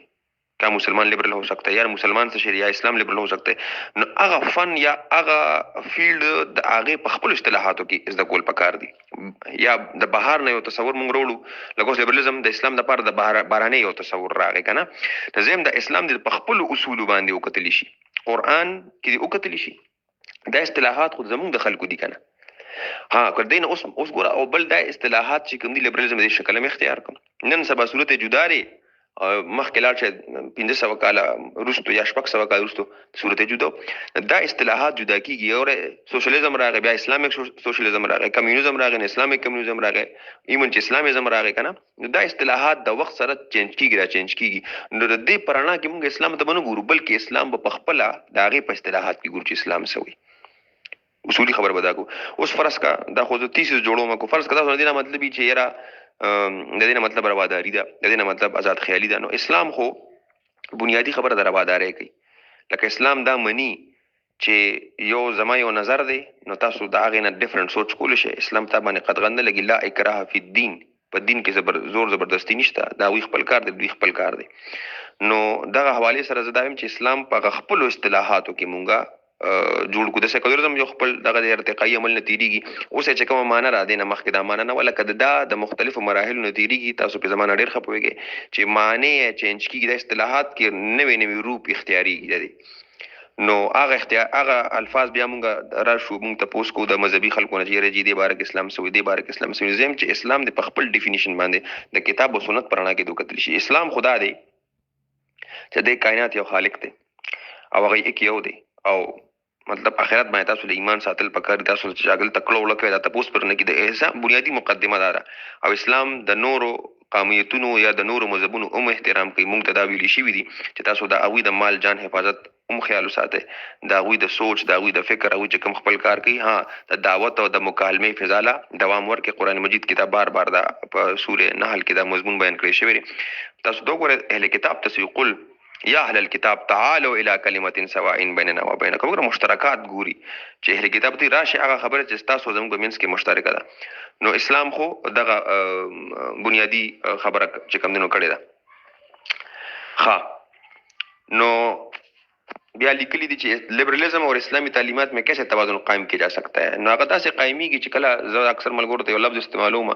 क्या मुसलमान लिबरल हो सकता है या मुसलमान से शरिया इस्लाम लिबरल हो सकता है. نو هغه فن یا هغه فیلډ د هغه په خپل اصطلاحاتو کې زده کول پکار دي یا د بهار نه یو تصور مونږ وروړو لکه لیبرالزم د اسلام د پاره د بهرانه یو تصور راغی کنه د زم د اسلام د خپل اصول باندې وکتل شي قران کې وکتل شي دا اصطلاحات خود زمونږ د خلکو دي کنه ها کړدین اوس ګوره او بل دا اصطلاحات چې کوم دي لیبرالزم د شکل مې اختیار کړ نن سبا صورت جداري مخکې لاړ چې 1500 کاله وروسته یا 600 کاله وروسته صورت جدا دا اصطلاحات جدا کیږي او سوشلیزم راغی بیا اسلامیک سوشلیزم راغی کمیونیزم راغی اسلامیک کمیونیزم راغی ایمن چې اسلاميزم راغی کنه دا اصطلاحات د وخت سره چینج کیږي نو د دې پرانا کې موږ اسلام ته بنو ګورو بلکې اسلام په خپل د هغه په اصطلاحات کې ګورو چې اسلام سوی اصولي خبر بدا کو اوس فرض کا دا خو د 30 جوړو ما کو فرض کا دا نه مطلب چې یرا د دې مطلب رواداری ده د دې مطلب آزاد خیالي ده نو اسلام خو بنیادی خبره د رواداری کوي لکه اسلام دا منی چې یو زما یو نظر دی نو تاسو دا غي نه ډیفرنٹ سوچ کول شي اسلام ته باندې قدغن نه لګی لا اکراه فی الدین په دین کې زور زبردستی نشته دا وی خپل کار دی دوی خپل کار دی نو دغه حواله سره زدایم چې اسلام په خپل اصطلاحاتو کې مونږه جوړ کو د سیکولرزم یو خپل دغه د ارتقایی عمل نتیریږي اوس چې کوم معنا را دینه مخکې دا معنا نه ولکه دا د مختلفو مراحلو نتیریږي تاسو په زمانه ډیر خپويږي چې معنی چینج کیږي د اصطلاحات کې نوې روپ اختیاري دي نو هغه الفاظ بیا مونږه را شو مونږ ته پوس کو د مذهبي خلکو نه چې رجی دی بارک اسلام سوی دی بارک اسلام سوی زم چې اسلام د خپل ډیفینیشن باندې د کتاب او سنت پرانا کې دوکتل شي اسلام خدا دی چې د کائنات یو خالق دی او هغه یک یو دی او مطلب آخرت باندې تاسو له ایمان ساتل پکار تاسو چې شاګل تکلو لکه دا تاسو پر نه کې د احسان بنیادی مقدمه دارا او اسلام د نورو قومیتونو یا د نورو مذهبونو احترام کوي مونږ ته دا ویلي شي دي چې تاسو د اوی د مال جان حفاظت خیال ساته دا اوی د سوچ دا اوی د فکر او چې کوم خپل کار کوي ها د دعوت او د مکالمه فضاله دوام ورکړي قران مجید کتاب بار بار دا په سوره نحل کې دا مضمون بیان کړی شوی تاسو دوه ګوره اهل کتاب تسویقل یا اهل الكتاب تعالوا الى كلمه سواء بيننا وبينكم وګوره مشترکات ګوري چې اهل کتاب ته راشي هغه خبره چې تاسو زموږ مینس کې مشترکه ده نو اسلام خو دغه بنیادی خبره چې کوم دینو کړی ده ها نو بیا لیکلی دي چې لیبرالزم اور اسلامی تعلیمات میں کیسے توازن قائم کیا جا سکتا ہے نو هغه تاسو قائمی کی چې کله زو اکثر ملګرو ته یو لفظ استعمالوم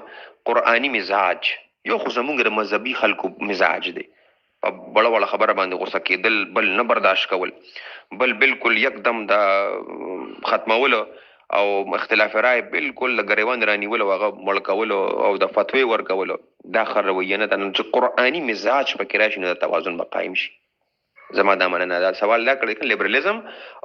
قرآنی مزاج یو خو زموږ مذهبي خلکو مزاج دی بڑا بڑا خبره باندې غوسه کېدل بل نه برداشت کول بل بالکل یکدم دا ختمول او اختلاف رائے بالکل غریوان رانیول او هغه ملکول او د فتوی ورکول دا خرویه نه د قرآنی مزاج په کراشي نه توازن قائم شي زما دا مننه دا سوال دا کړی لیبرالزم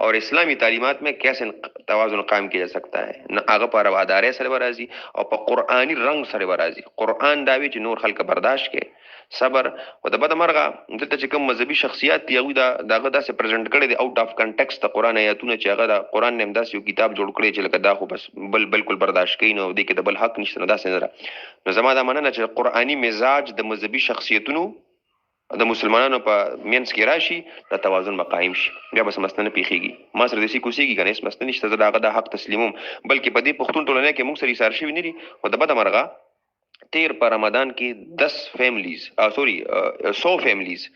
اور اسلامی تعلیمات میں کیسے توازن قائم کیا جا سکتا ہے نہ هغه پر وادارې سره ورازي او په قرآنی رنگ سره ورازي قرآن دا وی چې نور خلک برداشت کې صبر او د بد مرغه دلته چې کوم مذهبي شخصیت دی او داغه داسې پریزنټ کړي دی اوټ اف کنټیکست د قران آیاتونه چې هغه د قران نیم داسې یو کتاب جوړ کړي چې لکه دا خو بس بالکل برداشت کوي نو د کې د بل حق نشته نه داسې نه نو زما دا مننه چې قرآنی مزاج د مذهبي شخصیتونو د مسلمانانو په مینس کې راشي د توازن مقایم شي بیا بس مسنه پیخيږي ما سره د سې کوسيږي کنه اس مسنه نشته داغه د حق تسلیموم بلکې په دې پښتون ټولنه کې موږ سره ایثار شوی نه دي او د بد مرغه تیر پر رمضان کې 10 فیملیز 100 فیملیز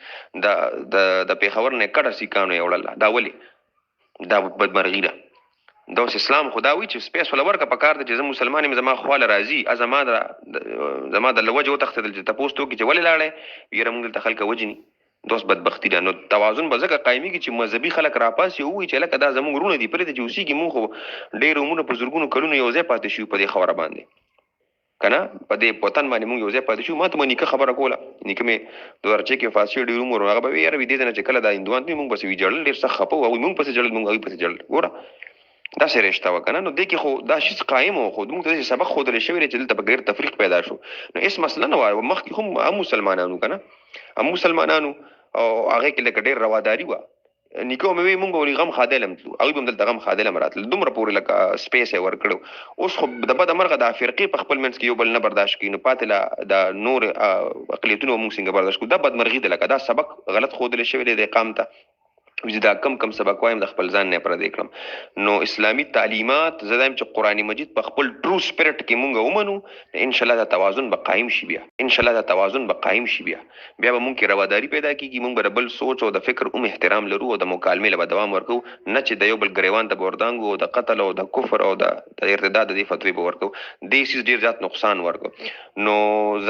د پیښور نه کډه سیکانو یوړل دا ولی دا بدمرغی ده دا اسلام خداوی چې سپیس ولا ورکه پکار د چې مسلمان زما خواله راضی ازما د لوجه وتختل چې تاسو ته چې ولې لاړې یره موږ ته خلک وجني دوس بدبختی ده نو توازن به ځکه قایمي کې چې مذهبي خلک راپاسي وي چې لکه دا زموږ ورونه دي پرې د جوسی کې مونږ ډېر عمره په زورګونو کلونو یو ځای پاتې شو په دې خبره باندې کنه په دې پوتن باندې مونږ یو ځای پاتې شو ما ته نیکه خبره کوله نیکه مې دوه ورچې کې فاصله ډېر عمر هغه به یاره دې نه چې کله دا هندوان دي مونږ بس وی جړل ډېر سخت خپو او مونږ پسې جړل مونږ پسې جړل ګوره دا سره رښتا وکنه نو دې کې خو دا شی قائم او خو موږ ته سبق خو درې شوی چې دلته په غیر تفریق پیدا شو نو اس مسله نه وای مخکې هم مسلمانانو کنه هم مسلمانانو او هغه کې لکه ډېر رواداری و نیکو مې مونږ ولې غم خادلم او به دلته غم خادلم راتل دومره پورې لکه سپیس ور کړو اوس خو د بد مرغه د فرقې په خپل منځ کې یو بل نه برداشت کینو پاتله د نور اقلیتونو موږ څنګه برداشت کو دا بد مرغي د لکه دا سبق غلط خود لې شوی د اقامت چې دا کم سبق وایم د خپل ځان نه پردې کړم. نو اسلامي تعلیمات زه وایم چې قرآن مجید په خپل ټرو سپیرټ کې مونږ ومنو، ان شاء الله دا توازن به قائم شي، بیا ان شاء الله دا توازن به قائم شي، بیا به مونږ کې رواداری پیدا کیږي، مونږ به بل سوچ او د فکر احترام لرو او د مکالمې له دوام ورکو، نه چې د یو بل ګریوان ته وردانګو او د قتل او د کفر او د ارتداد د فتوی به ورکو، دې سیس ډیر ذات نقصان ورکو. نو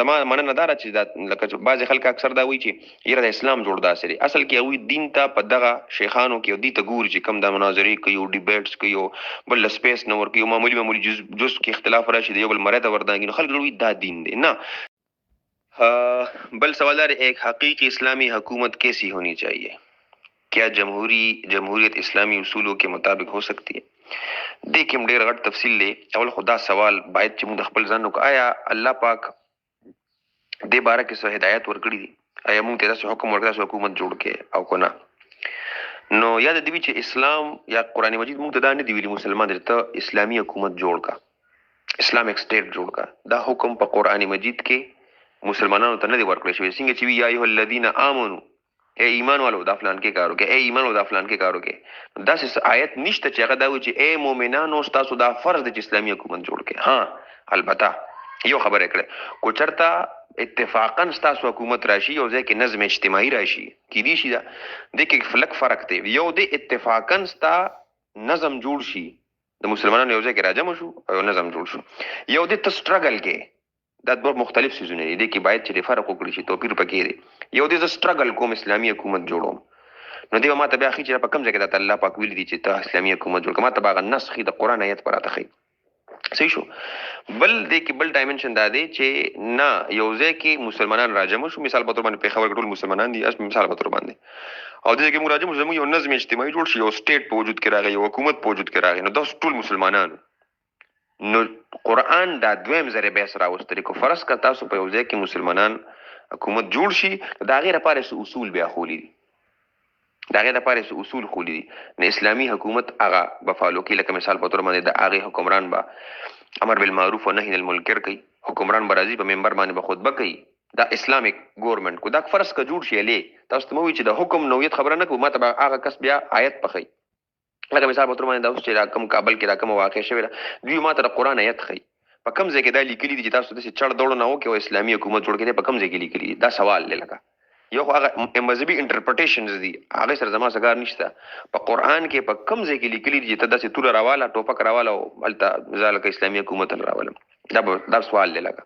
زما مننه دار چې دا لکه بعض خلک اکثر دا وایي چې یره د اسلام جوړ داسري، اصل کې وی دین ته په دغه شیخانو کې دی ته ګور چې کم د مناظرې کوي او ډیبیټس کوي او بل سپیس نو ورکوي، معمولی جز کې اختلاف راشي د یو بل مرته وردانګي، نو خلک وی دا دین دی نه. بل سوال ہے، ایک حقیقی اسلامی حکومت کیسی ہونی چاہیے؟ کیا جمہوریت اسلامی اصولوں کے مطابق ہو سکتی ہے؟ دیکھیں ہم ډیر غټ تفصیل لے. اول خدا سوال باید چې موږ د خپل ځان نو آیا الله پاک دې باره کې څه هدایت ورکړي دي؟ آیا موږ ته داسې حکم ورکړی چې حکومت جوړ کې او کنه؟ نو یاد دی چې اسلام یا قرآن مجید موږ ته دا نه دی ویلي مسلمان دې ته اسلامی حکومت جوړ کا، اسلامیک سټیټ جوړ کا. دا حکم په قرآن مجید کې مسلمانانو ته نه دی ورکړی شوی. څنګه چې وی یا ایه الذین آمنو، اے ایمان والو دا فلان کې کارو کې، اے ایمان والو دا فلان کې کارو کې. دا څه آیت نشته چې هغه دا وایي چې اے مؤمنانو تاسو دا فرض دی چې اسلامی حکومت جوړ کې. ها البته یو خبره کړه، کو چرته اتفاقا ستاسو حکومت راشي یو ځای کې نظم اجتماعي راشي کی دي شي، دا د کې فلک فرق دی. یو د اتفاقا ستا نظم جوړ شي، د مسلمانانو یو ځای کې راجم شو او نظم جوړ شو. یو د ته سټرګل کې دا دوه مختلف سيزونه دي کې باید چې فرق وکړي شي، توپیر پکې دی. یو د سټرګل کوم اسلامي حکومت جوړوم، نو دیو ما ته بیا خي چې په کوم ځای کې د الله پاک ویل دي چې ته اسلامي حکومت جوړ کما ته باغ نسخي د قران آیت پر راته خي. صحیح شو. بل د کې بل ډایمنشن دا دی چې نه یو ځای کې مسلمانان راجم شو، مثال په تور باندې په خبر ټول مسلمانان دي، اس مثال په تور باندې او د کې موږ راجم شو، یو نظم اجتماعي جوړ شي، یو سټیټ په وجود کې راغی، یو حکومت په وجود کې راغی، نو دا ټول مسلمانان. نو قرآن دا دویم ذریعہ به سره واستري کو فرض کا تاسو په یو ځای کې مسلمانان حکومت جوړ شي، دا غیر لپاره اصول بیا خولي دي، دا غیر لپاره اصول خولي دي. نه اسلامي حکومت هغه بفالو کې لکه مثال په تور باندې د هغه حکمران با امر بالمعروف و نهی عن المنکر کوي، حکمران برازي په منبر باندې به خطبه کوي، دا اسلامیک گورنمنت کو دا فرض کا جوړ شي. لې تاسو ته موي چې د حکم نوعیت خبره نه کو، ما ته هغه کس بیا آیت پخې لکه مثال په تور باندې دا اوس چې راکم کابل کې راکم واقع شوی دوی ما ته قرآن آیت خې په کوم ځای کې دا لیکلي دي چې تاسو د چړ دوړ نه وکي او اسلامي حکومت جوړ کړي، په کوم ځای کې لیکلي دي؟ دا سوال لکه یو هغه مذهبي انټرپریټیشنز دي، هغه سره زما سګار نشته. په قرآن کې په کوم ځای کې لیکلي دي چې ته داسې توله راواله ټوپک راواله او هلته ځکه اسلامي حکومت راولم؟ دا سوال لکه.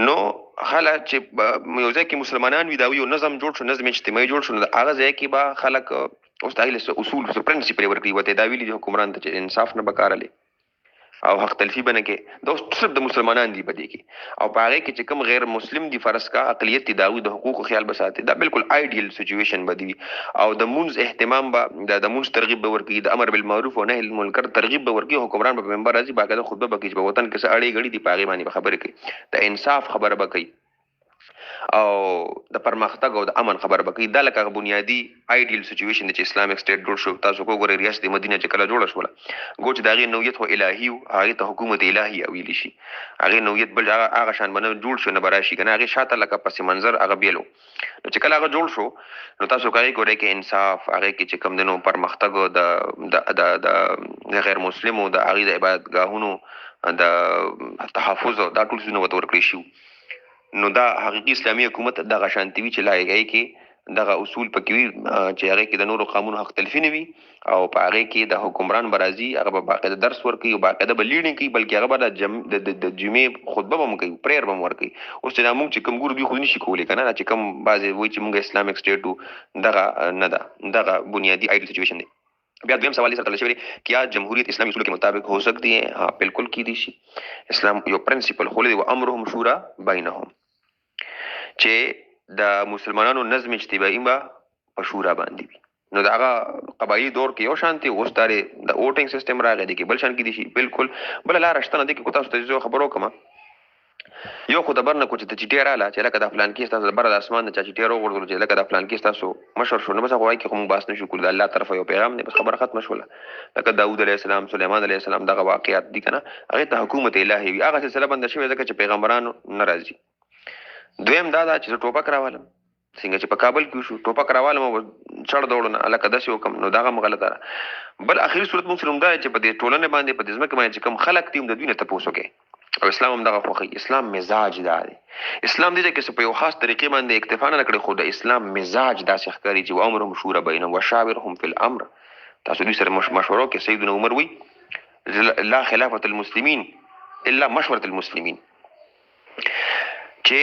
نو خلک چې یو ځای کې مسلمانان وي دا یو نظم جوړ شو، نظم اجتماعي جوړ شو، نو هغه ځای کې به خلک اوس د هغې اصول پرنسپل ورکړي وته دا ویلي دي حکمران ته چې انصاف نه بکارلې او حق تلفی بنه کې دا صرف د مسلمانان دی بده کې، او په هغه کې چې کوم غیر مسلم دی فرض کا اقلیت دی داوی د حقوق خیال بساته، دا بالکل آیډیل سچویشن بدی. او د مونږ اهتمام به د مونږ ترغیب به ورکړي، د امر بالمعروف او نهی عن المنکر ترغیب به ورکړي، حکمران په منبر راځي باقاعده خطبه بکې په وطن کې سړی غړي دی پاغي باندې خبرې کوي، د انصاف خبره بکې او د پرمختګ او د امن خبر بکې. دا لکه بنیادی آیډیل سچویشن چې اسلامیک سټیټ جوړ شو. تاسو کو ګورئ ریاست مدینه چې کله جوړه شوله ګوچ داغه نوعیت هو الهی او هغه ته حکومت الهی ویل شي، هغه نوعیت بل هغه شان باندې جوړ شو نه براشي کنه، هغه شاته لکه پس منظر هغه بیلو. نو چې کله هغه جوړ شو نو تاسو کوي ګورئ کې انصاف هغه کې چې کم دنو پرمختګ د غیر مسلمو د هغه د عبادت گاهونو د تحفظ دا ټول څه نو ورکړي شو. نو دا حقیقي اسلامي حکومت دغه شانتي وی چې لایګي کې دغه اصول پکې وي چې هغه کې د نورو قانون حق تلفي نه وي، او په هغه کې د حکمران برازي هغه به باقاعده درس ورکوي او باقاعده به لیډینګ کوي، بلکې هغه به د جمعې خطبه به هم کوي، پریر به هم ورکوي. اوس چې موږ چې کوم ګورو دوی خو نشي کولی کنه چې کوم بعضې وایي چې موږ اسلامیک سټیټ دغه نه ده، دغه بنیادی آیډیل سچویشن دی. بیا دویم سوال سره تړل شوی کیا جمهوریت اسلامی اصولوں کے مطابق ہو سکتی ہے؟ ہاں بالکل کی دي شي. اسلام یو پرنسپل خو له امرهم شورا بینهم چې د مسلمانانو نظم اجتماعي با په شورا باندې وي. نو دا هغه قبایلی دور کې یو شانتي اوس تاره د ووټینګ سیستم راغی دی کې بل شان کې دي شي. بالکل بل لار شته نه دي کې کو تاسو ته خبرو کوم یو خو د برنه کو چې چټي رااله چې لکه د فلان کې تاسو بر د اسمان د چټي راغورځول چې لکه د فلان کې تاسو مشر شو، نو بس هغه کې کوم باس نشو کول، د الله طرف یو پیغام دی، بس خبره ختم شوله. لکه داوود علیه السلام، سليمان علیه السلام دغه واقعیت دي کنه، هغه ته حکومت الهي هغه سلسله بند شوی ځکه چې پیغمبرانو ناراضي. دویم دا چې ټوپک راولم څنګه چې په کابل کې شو ټوپک راوالم او چړ دوړنه الکه داسې وکم نو دغه هم غلطه ده. بل اخري صورت موږ سره همدا چې په دې ټولنې باندې په دې ځمکه باندې چې کوم خلک دي د دوی نه تپوس وکړي او اسلام هم دغه خوښوي. اسلام مزاج دا دی. اسلام دې کې په یو خاص طریقې باندې اکتفا نه کړي خو د اسلام مزاج داسې ښکاري چې وامرهم شورا بینهم وشاورهم فی الامر. تاسو دوی سره مشورو کې سیدنا عمر وی لا خلافة المسلمین الا مشورة المسلمین چې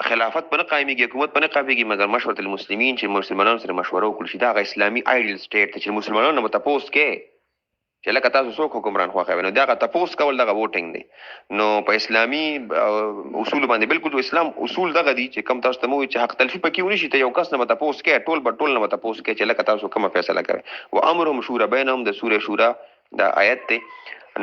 خلافت په نه قایمیږي حکومت په نه قایمیږي مګر مشورة المسلمین چې مسلمانانو سره مشوره وکړي شي دا غ اسلامي آیډیل سټیټ ته چې مسلمانانو به تپوس کې چې لکه تاسو څوک حکمران خوښوي نو دغه تپوس کول دغه ووټینګ دی. نو په اسلامي اصول باندې بالکل اسلام اصول دغه دي چې کم تاسو ته مو چې حق تلفي پکې ونشي ته یو کس نه تپوس کې ټول نه تپوس کې چې لکه تاسو کومه فیصله کوي. و امرهم شورا بینهم د سوره شورا دا آیت ته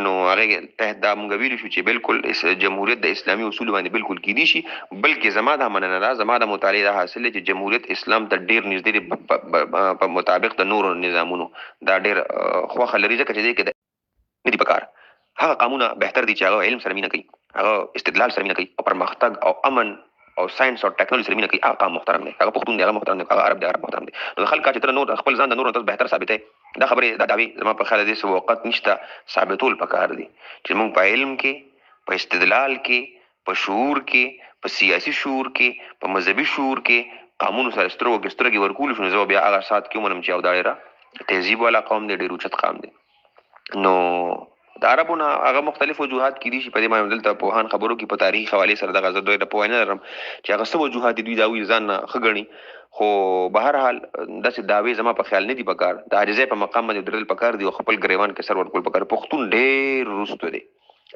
نو هغه ته دا مونږ ویل شو چې بالکل جمهوریت د اسلامي اصول باندې بالکل کېدی شي بلکې زما دا مننه را زما د مطالعه حاصل چې جمهوریت اسلام ته ډیر نږدې په مطابق د نورو نظامونو دا ډیر خوخه لري ځکه چې دې کې ندي پکار هغه قانونه بهتر دي چې هغه علم سره مینه کوي هغه استدلال سره مینه کوي او پرمختګ او امن او ساينس او ټیکنالوژي سره مینه کوي هغه محترم دی هغه پښتون دی هغه محترم دی هغه عرب دی هغه محترم دی. نو خلک چې تر نور خپل ځان د نورو تاسو بهتر ثابتې دا خبره دا دعوی زما په خیال دې سو وخت نشته ثابتول پکار دي چې موږ په علم کې په استدلال کې په شعور کې په سیاسي شعور کې په مذهبي شعور کې قانون سره سترګې ورکول شو نو بیا هغه سات کې مونږ چې او دایره تهذیب والا قوم دی ډیر اوچت قوم دی. نو د عربونو هغه مختلف وجوهات کې دي چې په دې باندې دلته پوهان خبرو کې په تاریخ حواله سره دغه زړه د پوهه نه لرم چې هغه څه وجوهات دي دا وی ځان خګنی خو بهر حال داسې داوی زما په خیال نه دی پکار د عاجزۍ په مقام باندې درل پکار دی او خپل گریوان کې سر ورکول پکار پښتون ډېر رستو دی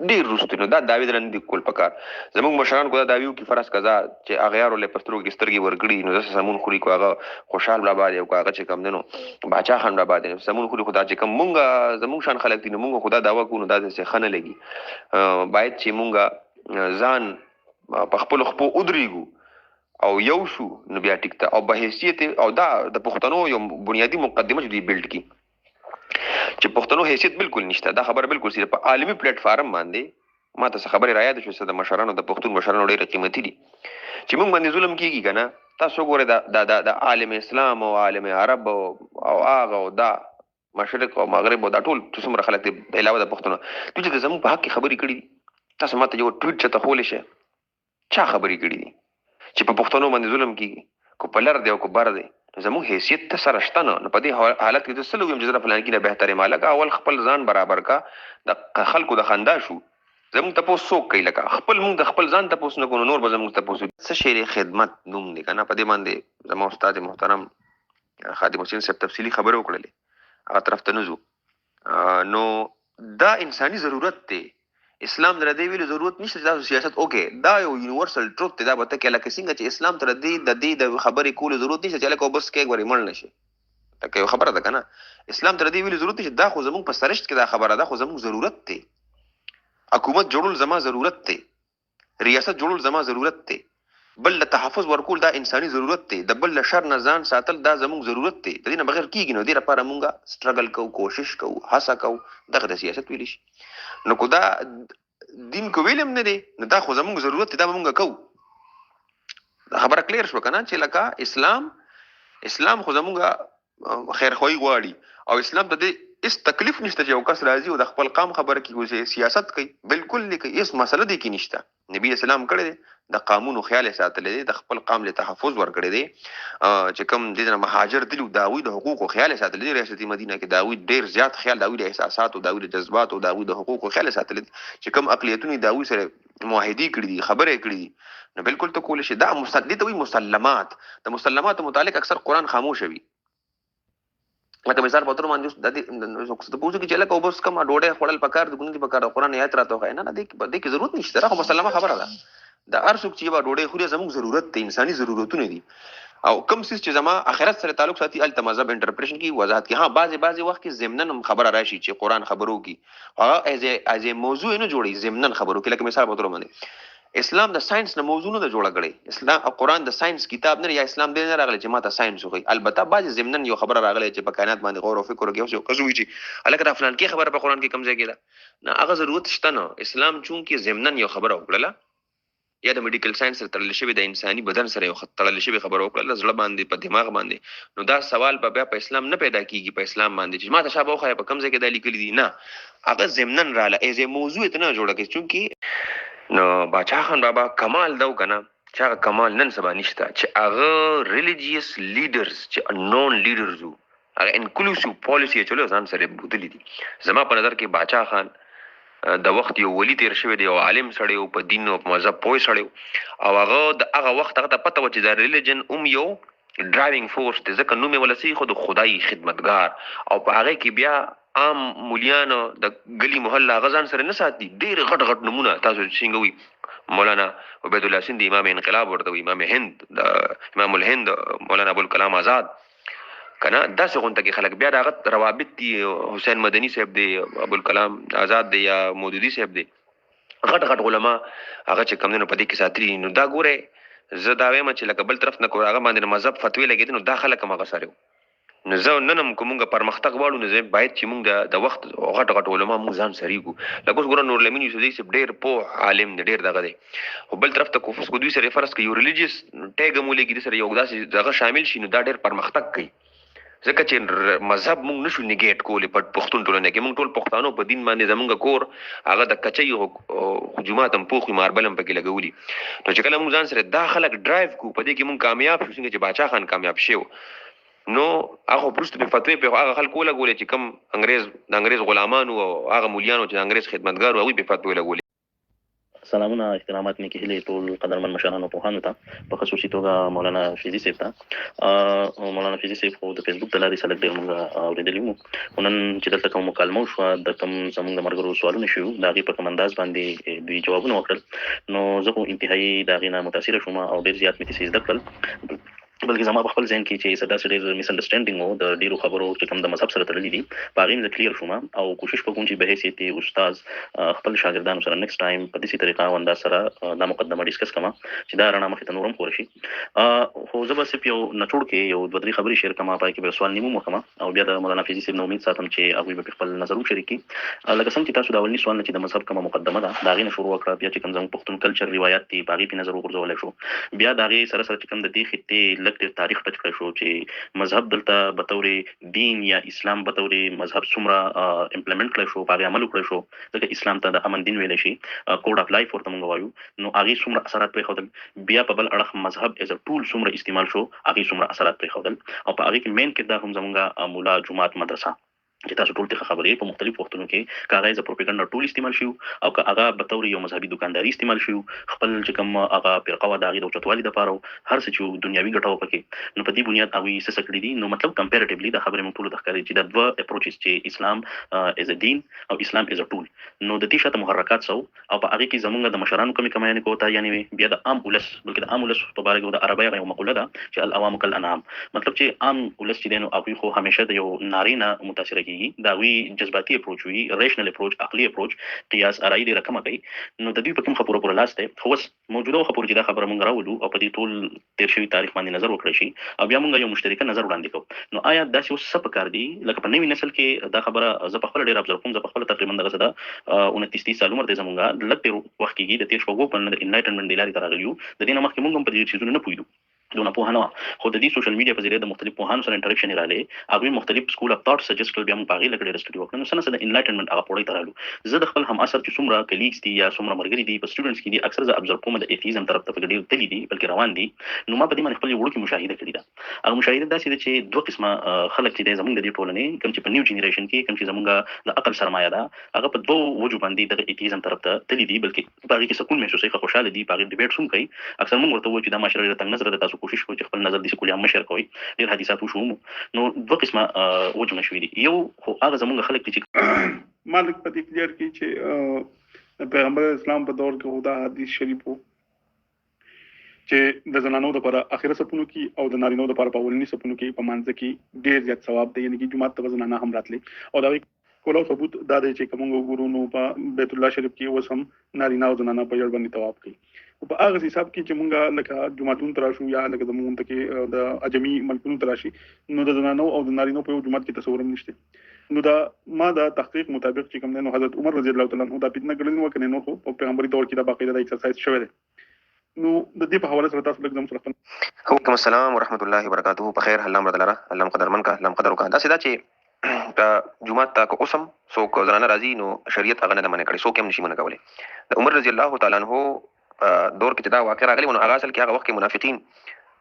ډېر رستو نو دا داوی درن دی کول پکار زموږ مشران کو دا داویو کې فرض قضا چې اغیارو له پسترو کې سترګي ورګړي نو داسې سمون خوري کو هغه خوشحال بابا دی او هغه چې کم دنو باچا خان بابا دی سمون خوري خدا چې کم مونږه زموږ شان خلک دي نو مونږ خدا داوا کو نو دا څه خنه لګي باید چې مونږه ځان په خپل خپل ودرېګو او یو شو نو بیا ټیک ته او به حیثیت او دا د پښتنو یو بنیادی مقدمه چې دی بیلډ کی چې پښتنو حیثیت بالکل نشته دا خبره بالکل سره په عالمي پلیټ فارم باندې ما ته خبره را یاد شو چې د مشرانو د پښتون مشرانو ډېر قیمتي دي چې موږ باندې ظلم کیږي کنه تاسو ګوره د عالم اسلام او عالم عرب او هغه او دا مشرق او مغرب او دا ټول څومره خلک دي علاوه د پښتنو دوی چې زموږ په حق کې خبرې کړې دي تاسو ماته یو ټویټ چته خولې شه چا خبرې کړې دي چې په پښتنو باندې ظلم کیږي کو پلر دی او کو بر دی زموږ حیثیت ته سره شته نه په دې حالت کې د سلو یم جزره فلان کې نه بهتره مالګه اول خپل ځان برابر کا د خلکو د خندا شو زموږ تاسو څوک کوي لکه خپل موږ د خپل ځان تاسو نه کو نور به زموږ تاسو څه شی خدمت نوم دی کنه په دې باندې زموږ استاد محترم خادم حسین صاحب تفصیلی خبره وکړلې هغه طرف ته نزو نو دا انساني ضرورت دی اسلام در دې ویلو ضرورت نشته تاسو سیاست اوکې دا یو یونیورسل ټروت دی دا به ته لکه څنګه چې اسلام تر دې د خبرې کولو ضرورت نشته چې لکه بس کې غوړي مړ نشي دا یو خبره ده کنه اسلام تر دې ویلو ضرورت نشته دا خو زموږ په سرشت کې دا خبره ده خو زموږ ضرورت دی حکومت جوړول زما ضرورت دی ریاست جوړول زما ضرورت دی بل له تحفظ ورکول دا انساني ضرورت دی د بل له شر نه ځان ساتل دا زموږ ضرورت دی د دې نه بغیر کیږي نو دې لپاره مونږه سټرګل کوو کوشش کوو هڅه کوو دغه د سیاست ویل شي نو کو دا دین کو ویلم نه دی نو دا خو زموږ ضرورت دی دا مونږه کوو دا خبره کلیر شو کنه چې لکه اسلام خو زموږه خیرخواهي غواړي او اسلام ته دې اس تکلیف نشته چې یو کس راځي او د خپل قام خبره کوي سیاست کوي بالکل نه کوي اس مسله دی کې نشته نبی اسلام کړی دی د قانون خیال ساتل دي د خپل قام له تحفظ ورکړي دي چې کوم د مهاجر دي داوود د حقوق خیال ساتل دي ریاست مدینه کې داوود ډیر زیات خیال داوود احساسات او داوود جذبات او داوود د حقوق خیال ساتل دي چې کوم اقلیتونه داوود سره معاهدي کړي دي خبره کړي دي نو بالکل ته کول شي دا مسدد وي مسلمات د مسلمات متعلق اکثر قران خاموش وي لکه مثال په تور باندې د دې پوښتنه کې چې لکه وبس کوم ډوډۍ خړل پکار د ګونې پکار قرآن آیات راته نه د دې ضرورت نشته راخه مسلمه خبره ده د ارڅوک چې با ډوډۍ خوري زموږ ضرورت ته انساني ضرورتونه دي او کوم څه چې زما اخرت سره تعلق ساتي ال مذهب انټرپریټیشن کی وضاحت کی ها بعضی وخت کې ضمنن خبره راشي چې قرآن خبرو کی هغه از موضوع نه جوړي ضمنن خبرو کی لکه مثال په تور باندې اسلام د ساينس نه موضوع نه جوړه کړي اسلام او قرآن د ساينس کتاب نه یا اسلام دې نه راغلی چې ماته ساينس وي البته بعضی ضمنن یو خبره راغلی چې په کائنات باندې غور او فکر وکړي او کزوي چې الکه دا فلان کې خبره په قرآن کې کم ځای کې ده نه هغه ضرورت شته نه اسلام چون کې ضمنن یو خبره وکړه یا د میډیکل ساينس سره تړل شوی د انساني بدن سره یو تړل شوی خبره وکړه زړه باندې په دماغ باندې، نو دا سوال به بیا په اسلام نه پیدا کیږي په اسلام باندې چې ما ته شابه خو په کوم ځای کې دا لیکلي دي، نه هغه ضمنن رااله ایز موضوع ته نه جوړه کې چونکی نو باچا خان بابا کمال دو کنه چې هغه کمال نن سبا نشته چې هغه ریلیجیس لیډرز چې نون لیډرز وو هغه انکلوسیو پالیسی چلو ځان سره بوتلی دي. زما په نظر کې باچا خان د وخت یو ولی تیر شوی دی او عالم سړی او په دین او په مذهب پوه سړی او هغه د هغه وخت هغه ته پته و چې د ریلیجن یو ډرایوینګ فورس دی ځکه نوم یې ولسی خو د خدای خدمتګار او په هغه کې بیا عام مولیانو د گلی محله غزان سره نه ساتي ډیر غټ غټ نمونه تاسو څنګه وي مولانا عبید الله سیندی امام انقلاب ورته امام هند د امام الهند مولانا ابوالکلام آزاد کنه داسې غونډه کې خلک بیا دغه روابط دي حسین مدني صاحب دی ابوالکلام آزاد دی یا مودودی صاحب دی غټ غټ علما هغه چې کم نه پدې کې ساتري نو دا ګوره زه دا وایم چې لکه بل طرف نه کوه هغه باندې مذهب فتوی لګیدي نو دا خلک هغه سره نو زه نن هم کومه پرمختګ واړو نو زه باید چې موږ د وخت غټ غټ علما موږ ځان سریګو لکه اوس ګوره نور لمین یوسفزی صاحب ډیر په عالم دی ډیر دغه دی او بل طرف ته کوفس کو دوی سره فرض کوي یو ریلیجیس ټیګ مولګي سره یو داسې دغه شامل شي نو دا ډیر پرمختګ کوي ځکه چې مذهب موږ نشو نیګیټ کولی په پښتون ټولنه کې موږ ټول پښتانه په دین باندې زمونږ کور هغه د کچۍ جمعات هم پوخي ماربل هم پکې لګولي نو چې کله موږ ځان سره دا خلک ډرایو کو په دې کې موږ کامیاب شو څنګه چې باچا خان کامیاب شو نو هغه پرست په فتوی په هغه خلکو لګولې چې کم انګريز غلامانو او هغه مولیانو چې انګريز خدمتګار او په فتوی لګولې. سلامونه احترامات مې کې هلي ټول قدرمن مشرانو پوهانو ته په خصوصي توګه مولانا فیضي صاحب ته مولانا فیضي صاحب خو د فیسبوک د لارې سره ډېر موږ اورېدلي وو نن چې دلته کوم مکالمه وشوه د کوم زموږ د ملګرو سوالونه شوي د هغې په کوم انداز باندې دوی جوابونه وکړل نو زه خو انتهایي د هغې نه متاثره شوم او ډېر زیات مې څه زده کړل بلکې زما په خپل ذهن کې چې څه داسې ډېر مس انډرسټینډینګ و د ډېرو خبرو چې کوم د مذهب سره تړلي دي په هغې مې زه کلیر شوم او کوشش به کوم چې به حیثیت استاد خپل شاګردانو سره نیکسټ ټایم په داسې طریقه او انداز سره دا مقدمه ډسکس کړم چې دا رڼا مخې ته نور هم خپور شي خو زه به صرف یو نچوړ کې یو دوه درې خبرې شیر کړم پای کې به سوال نیمه وکړم او بیا د مولانا فیضي صاحب نه امید ساتم چې هغوی به خپل نظر وشریک کړي لکه څنګه چې تاسو د اولني سوال نه چې د مذهب کومه مقدمه ده د هغې نه شروع وکړه بیا چې کوم زموږ پښتون کلچر روایات دي په هغې پې نظر وغورځولی شو بیا د هغې سره سره چې کوم د دې خطې لږ ډېر تاریخ ټچ شو چې مذهب دلته به طور دین یا اسلام به طور مذهب څومره امپلیمنٹ کړی شو په هغې عمل وکړی شو ځکه اسلام ته د امن دین ویلی شي کوډ اف لایف ورته موږ وایو نو هغې څومره اثرات پرېښودل بیا په بل اړخ مذهب ایز ا ټول څومره استعمال شو هغې څومره اثرات پرېښودل او په هغې کې مین کردار هم زموږ مولا جومات مدرسه چې تاسو ټول ته خبرې په مختلفو وختونو کې که هغه ایز ا پروپاګانډا ټول استعمال شو او که هغه به طور یو مذهبي دکانداري استعمال شو خپل چې کوم هغه فرقه وه د هغې د اوچتوالي دپاره هر څه چې دنیاوي ګټه وه پکې نو په دې بنیاد هغوی څه کړي دي نو مطلب کمپیریټیولی دا خبرې موږ ټولو ته ښکاري چې دا دوه اپروچز چې اسلام ایز ا دین او اسلام ایز ا ټول نو د دې شاته محرکات سو او په هغې کې زموږ د مشرانو کومې کمایانې کوته یعنې بیا د عام ولس بلکې د عام ولس په باره کې د عربۍ هغه یو مقوله ده چې العوام کالانعام مطلب چې عام ولس چې دی نو هغوی خو همیشه د یو نارې نه متاثره کېږي د هغوی جذباتي اپروچ وي ریشنل اپروچ عقلي اپروچ قیاس ارایي ډېره کمه کوي نو د دوی په کوم خبرو پوره لاس دی خو اوس موجوده خبرو چې دا خبره موږ راولو او په دې ټول تېر شوي تاریخ باندې نظر وکړی شي او بیا موږ یو مشترکه نظر وړاندې کوو نو آیا داسې اوس څه پکار دي لکه په نوي نسل کې دا خبره زه په خپله ډېر ابزرو کوم زه په خپله تقریبا دغه څه ده 29 سال عمر دی زموږ لږ تېر وخت کېږي د تېر شپږو په د انلایټنمنټ د لارې ته راغلي یو د دې نه مخکې موږ هم په دې څیزونو نه پوهېدو دونه پوهه نه وه خو د دې سوشل میډیا په ذریعه د مختلف پوهانو سره انټرکشن یې راغلی هغوی مختلف سکول اف تاټ سجست کړل بیا موږ په هغې لږ ډېره سټډي وکړه نو څه نه څه د انلایټنمنټ هغه پوړۍ ته رالو زه د خپل هم اثر چې څومره کلیګز دي یا څومره ملګري دي په سټوډنټس کې دي اکثر زه ابزرو کوم د ایتیزم طرف ته پکې ډېر تللي دي بلکې روان دي نو ما په دې باندې خپل یو وړوکې مشاهده کړې ده هغه مشاهده داسې ده چې دوه قسمه خلک چې دی زموږ د دې ټولنې کوم چې په نیو جنریشن کې کوم چې زموږ د عقل سرمایه ده هغه په دوو وجو باندې دغه ایتیزم طرف ته تللي دي بلکې په هغې کې سکون محسوسوي ښه خوشحاله دي په هغې ډیبیټس هم کوي اکثر موږ ورته وایو چې دا معاشره ډېره تنګ نظره ده تاسو کوشش کوئ چې خپل نظر داسې کلیان مه شیر کوئ ډېر حدیثات وشو نو دوه قسمه وجونه شوي دي یو خو هغه زموږ خلک دي چې مالک په دې کلیر کې چې پیغمبر اسلام په دور کې خدا حدیث شریف وو چې د زنانو لپاره اخره سپونو کې او د نارینو لپاره په اولني سپونو کې په مانځ کې ډېر زیات ثواب دی یعنې چې جومات ته زنانه هم راتلې او دا کولو ثبوت دا دی چې کوم وګورو نو په بیت الله شریف کې اوس هم نارینه او زنانه په یو باندې طواف کوي په هغه حساب کې چې مونږه لکه جمعتون تراشو یا لکه زمونږ ته کې د اجمی ملکونو تراشي نو د زنانو او د نارینو په یو جمعت کې تصور هم نشته نو دا ما دا تحقیق مطابق چې کوم نو حضرت عمر رضی الله تعالی عنہ دا پیدنه کړل نو کنه نو په پیغمبري دور کې دا باقاعده ایکسرسایز شوی دی نو د دې په حواله سره تاسو لږ زموږ سره وعلیکم السلام ورحمۃ اللہ وبرکاتہ. په خیر الله مردلره الله قدرمن کا الله قدر وکړه. دا سدا چې د جمعه تا کو قسم څوک زنانه راځي نو شریعت هغه نه منع کړي، څوک هم نشي منع کولی. د عمر رضی الله تعالی عنہ دور کې دا واقع راغلی نو هغه اصل کې هغه وخت کې منافقین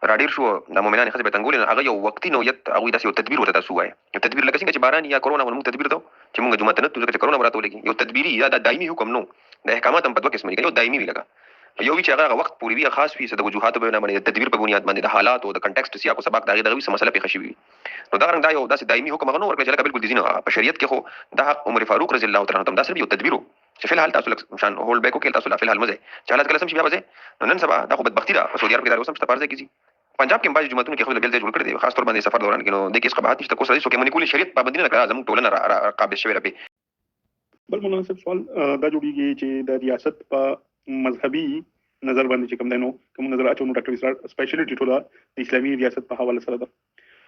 راډیر شو د مؤمنانو خزه به تنګول هغه یو وختي نویت هغه داسې یو تدبیر ورته تاسو وایي. یو تدبیر لکه څنګه چې باران یا کرونا ولمو تدبیر دو چې موږ جمعه ته نه تلو چې کرونا راته ولګي، یو تدبیری یا د دایمي حکم نو د احکامات هم په دوه قسم دي، یو دایمي وی لګا یو چې هغه وخت پوری وی خاص وي د وجوهات په باندې د تدبیر په بنیاد باندې د حالات او د کنټیکست سیاق او سبق دغه دغه مسله په خشي وي. نو دا رنګ دا یو داسې دایمي حکم غنو ورکړي چې لکه بالکل دینه په شریعت کې خو د حق عمر فاروق رضی الله تعالی عنہ دا سره یو تدبیر چې فل حال تاسو لکه مشان هول بیکو کې تاسو فل حال مزه چې حالات کله سم شي بیا مزه نو نن سبا دا خو بدبختی ده په سعودي عرب کې دا اوسم ستپارځي کیږي پنجاب کې باندې جمعتون کې خپل بل ځای جوړ کړی دی خاص تور باندې سفر دوران کې نو د کیس قباحت نشته کوم څه کې منی کولې شریعت پابندي نه کړه زموږ ټولنه قابل شوی ربي. بل مولانا صاحب سوال دا جوړیږي چې د ریاست په مذهبي نظر باندې چې کوم دی نو کوم نظر اچو نو ډاکټر اسرار سپیشلیټي ټوله د اسلامي ریاست په حواله سره ده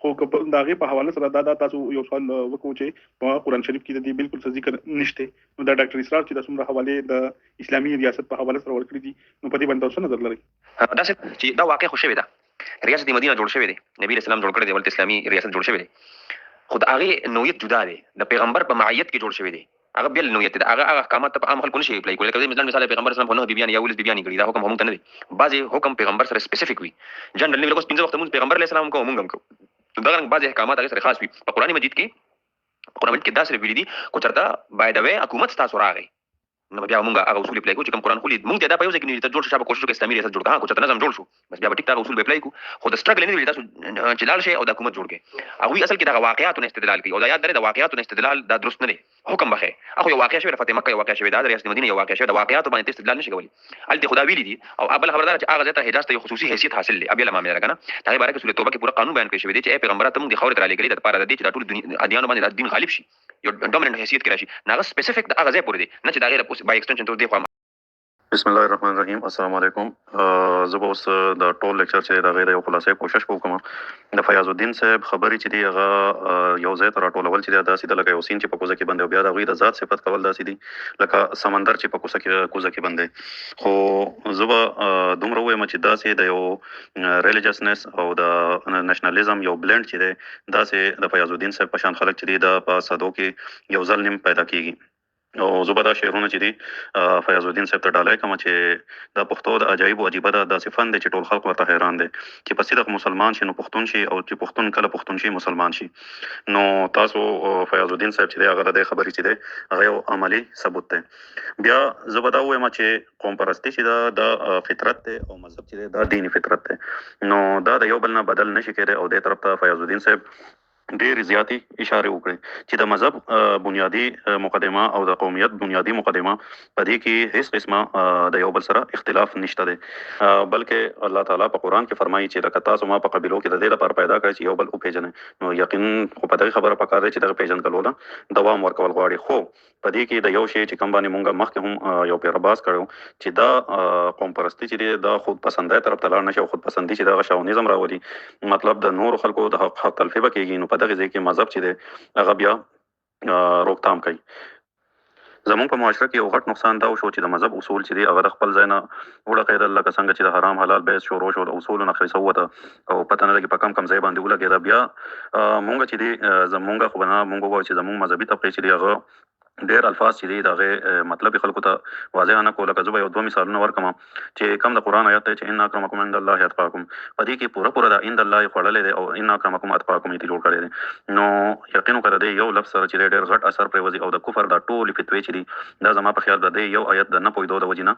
خو دا غي په حواله سره دا تاسو یو سوال وکړو چې په قران شریف کې د دې بالکل څه ذکر نشته نو دا ډاکټر اسرار چې د څومره حواله د اسلامي ریاست په حواله سره ورکړي دي نو په دې باندې تاسو نظر لرئ؟ دا چې دا واقع خوشوي ده ریاست مدینه جوړ شوی دی، نبی رسول الله جوړ کړی دی، ولته اسلامي ریاست جوړ شوی دی، خود هغه نوعیت جدا دی د پیغمبر په معیت کې جوړ شوی دی، هغه بل نوعیت دی، هغه احکامات په عام خلکو نشي اپلای کولای. کله مثال پیغمبر اسلام په نو بیان یا ولس بیان کړی دا حکم هم ته نه دی، بعضي حکم پیغمبر سره سپیسیفیک وي جنرال نه لکه 15 وخت موږ پیغمبر علیه السلام کوم موږ کوم دا رنګ بعضي احکامات هغه سره خاص وي. په قران مجید کې دا سره ویلي دي کو چرته بای دا وی حکومت تاسو راغی نو بیا موږ هغه اصول اپلای کوو چې کوم قران خو موږ دا په یو ځای کې نه جوړ شو کوشش وکړو اسلامي ریاست جوړ کړو کو چرته نظم جوړ شو بس بیا به ټیک ټاک اصول اپلای کوو خو د سټرګل نه ویل تاسو چې لال شي او د حکومت جوړ کړي هغه اصل کې د واقعیاتو استدلال کوي او دا یاد درې د واقعیاتو استدلال دا درست نه دی حکم بخې هغه یو واقعیا شوی د فتح مکه یو واقعیا شوی د ریاست مدینه یو واقعیا شوی د واقعیاتو باندې استدلال نشي کولی الته خدا ویلي دي او ابل خبردار چې هغه ته حجاز ته یو خصوصي حیثیت حاصل لري ابي لمامه راکنه دا عبارت سورۃ توبه کې پورا قانون بیان کړی شوی دی چې پیغمبرات موږ د خورت را لګري د لپاره د دې چې ټول دنیا ادیان باندې دین غالب شي یو ډومیننت حیثیت کې راشي نه سپیسیفیک د هغه ځای پورې دی نه چې دا غیر بای ایکسټنشن ته دی خو. بسم الله الرحمن الرحیم. السلام علیکم. زه به اوس د ټول لیکچر چې د غیر یو خلاصې کوشش وکم د فیاض الدین صاحب خبرې چې دی هغه یو ځای تر ټولول چې دا سیده لکه یو سین چې په کوزه کې بندي بیا د غوی د ذات صفت کول داسې دي لکه سمندر چې په کوزه کې بندي خو زه به دومره وایم چې داسې د یو ریلیجسنس او د نېشنلزم یو بلند چې دی داسې د فیاض الدین صاحب په شان خلک چې دی د په صدو کې یو ځل نیم پیدا کیږي او زبدا شعرونه چې دي فیاض الدین صاحب ته ډالای کوم چې د پښتو د عجایب او عجیبه د صفن دي چې ټول خلک ورته حیران دي چې په صدق مسلمان شي نو پښتون شي او چې پښتون کله پښتون شي مسلمان شي نو تاسو فیاض الدین صاحب چې هغه د خبرې چې دی هغه یو عملی ثبوت دی. بیا زبدا وایم چې قوم پرستی چې د فطرت دی او مذهب چې دی دا دینی فطرت دی نو دا د یو بل نه بدل نشي کېدای او د طرف ته فیاض الدین صاحب ډېر زیاتی اشاره وکړي چې د مذهب بنیادی مقدمه او د قومیت بنیادی مقدمه په دې کې هیڅ قسمه د یو بل سره اختلاف نشته دی بلکې الله تعالی په قران کې فرمایي چې د تاسو ما په قبيلو کې د دې لپاره پیدا کړی چې یو بل او پیژنې نو یقین خو په دې خبره پکاره چې د پیژن کولو دوام ورکول غواړي خو په دې کې د یو شی چې کوم باندې مونږه مخکې هم یو پیرباس کړو چې دا قوم پرستی چې د خود پسندۍ طرف ته لاړ نشي خود پسندي چې د شاونیزم راولي مطلب د نور خلکو د حق تلفي کېږي نو په دغه ځای کې مذهب چې دی هغه بیا روکتام کوي. زمون په معاشره کې یو غټ نقصان دا شو چې د مذهب اصول چې دی هغه د خپل ځای نه وړه قید لکه څنګه چې د حرام حلال بیس شروع شو د اصول نه خلاص وته او پته نه لګي په کم ځای باندې ولګي دا بیا مونږ چې دی زمونږ خو نه مونږ وایو چې زمون مذهبي طبقه چې دی هغه ډېر الفاظ چې دی دغه مطلب خلکو ته واضح نه کوله که زه یو دوه مثالونه ورکم چې کوم د قران آیات ته چې ان اکرمکم عند الله اتقاکم په دې کې پوره د عند الله خړلې دی او ان اکرمکم اتقاکم دې جوړ کړی دی نو یقین وکړه دی یو لفظ سره چې ډېر غټ اثر پرې او د کفر د ټول فتوی چې دی دا زما په خیال دی یو آیت د نه پویدو د وجینا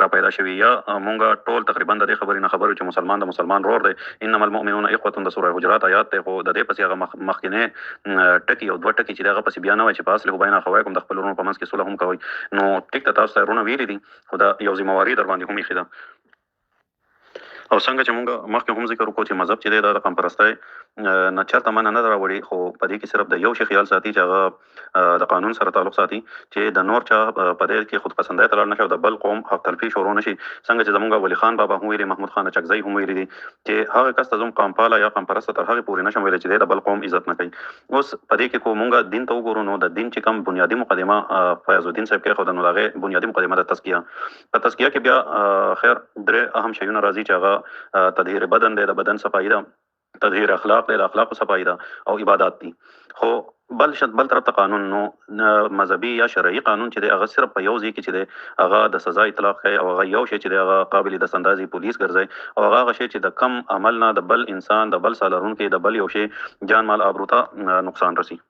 را پیدا شوی یا مونږه ټول تقریبا د خبرې نه خبرو چې مسلمان د مسلمان رور دی انما المؤمنون اخوه د سوره حجرات آیات ته خو د دې پسې هغه مخکینه ټکی او دوه ټکی چې دغه پسې بیان وای چې پاس له بینه خوای کوم د خپل ورونو په منځ کې صلح هم کوي نو ټیک ته تاسو ته رونه ویلي دي خو دا یو ذمہواری در باندې هم یې خدا. او څنګه چې مونږ مخکې هم ذکر وکړو چې مذهب چې دی دا د قوم پرستۍ نه چېرته منع نه راوړي، خو په دې کې صرف د یو شي خیال ساتي چې هغه د قانون سره تعلق ساتي چې د نور چا په دې کې خود پسندۍ ته لاړ نه شي او د بل قوم حق تلفي شروع نه شي. څنګه چې زمونږ ولی خان بابا هم ویلي، محمود خان چکزی هم ویلي دي چې هغه کس ته زموږ قوم پاله یا قوم پرسته تر هغې پورې نشم ویلی چې دی د بل قوم عزت نه کوي. اوس په دې کې کو مونږ دین ته وګورو نو د دین چې کوم بنیادي مقدمه فیض الدین صاحب کېښوده نو د هغې بنیادي مقدمه د تزکیه. په تزکیه کې بیا خیر درې اهم شیونه راځي چې هغه تطهیر بدن دی، د بدن صفایي ده، تطهیر اخلاق دی، د اخلاقو صفایي ده، او عبادات دي. خو بل طرف ته قانون نو مذهبي یا شرعي قانون چې دی هغه صرف په یو ځای کې چې دی هغه د سزا اطلاق کوي، او هغه یو شی چې دی هغه قابل د دستاندازي پولیس ګرځي، او هغه شی چې د کم عمل نه د بل انسان د بل سالرونکي د بل یو شی جان مال آبرو ته نقصان رسي.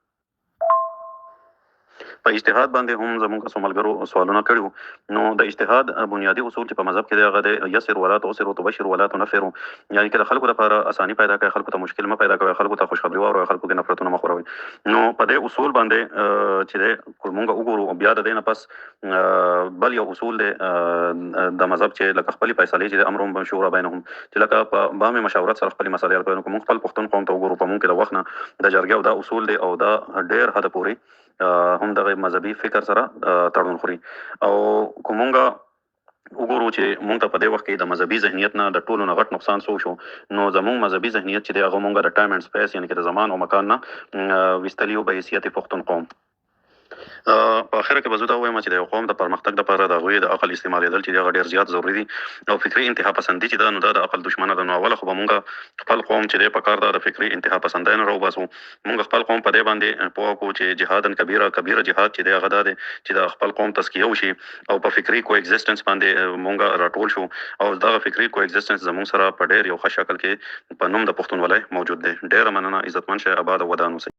په اجتهاد باندې هم زموږ څو ملګرو سوالونه کړي، نو د اجتهاد بنیادي اصول چې په مذهب کې دی هغه دی یسر ولا تعسر وتبشر ولا تنفر، یعنی که د خلکو لپاره اساني پیدا کوي، خلکو ته مشکل مه پیدا کوي، خلکو ته خوشخبري واوروي، خلکو کې نفرتونه مه خوروي. نو په دې اصول باندې چې دی موږ وګورو، بیا د دې نه پس بل یو اصول دی د مذهب چې لکه خپلې فیصلې چې د امر مشوره بینهم، چې لکه په بامې مشاورت سره خپلې مسلې حل کوي. نو که موږ خپل پښتون قوم ته وګورو، په موږ کې د وخت نه د جرګې او دا اصول دی او دا ډېر حده پورې هم دغه مذهبي فکر سره تړون خوري. او که مونږ وګورو چې مونږ ته په دې وخت کې د مذهبي ذهنیت نه د ټولو نه غټ نقصان څه شو، نو زمونږ مذهبي ذهنیت چې دی هغه مونږ د ټایم اینډ سپیس یعنې کې د زمان او مکان نه ویستلي وو په حیثیت پښتون قوم. په اخره کې به زه دا ووایم چې د یو قوم د پرمختګ دپاره د هغوی د عقل استعمالېدل چې دی هغه ډېر زیات ضروري دي، او فکري انتها پسندي چې ده نو دا د عقل دشمنه ده. نو اوله خو به مونږ خپل قوم چې دی په کار ده د فکري انتها پسندۍ نه راوباسو. مونږ خپل قوم په دې باندې پوه کړو چې جهادا کبیره جهاد چې دی هغه دا دی چې د خپل قوم تزکیه وشي، او په فکري کو ایگزسټنس باندې مونږ راټول شو، او دغه فکري کو ایگزسټنس زمونږ سره په ډېر یو ښه شکل کې په نوم د پښتونولۍ موجود دی. ډېره مننه، عزتمن شئ، اباد او ودان اوسئ.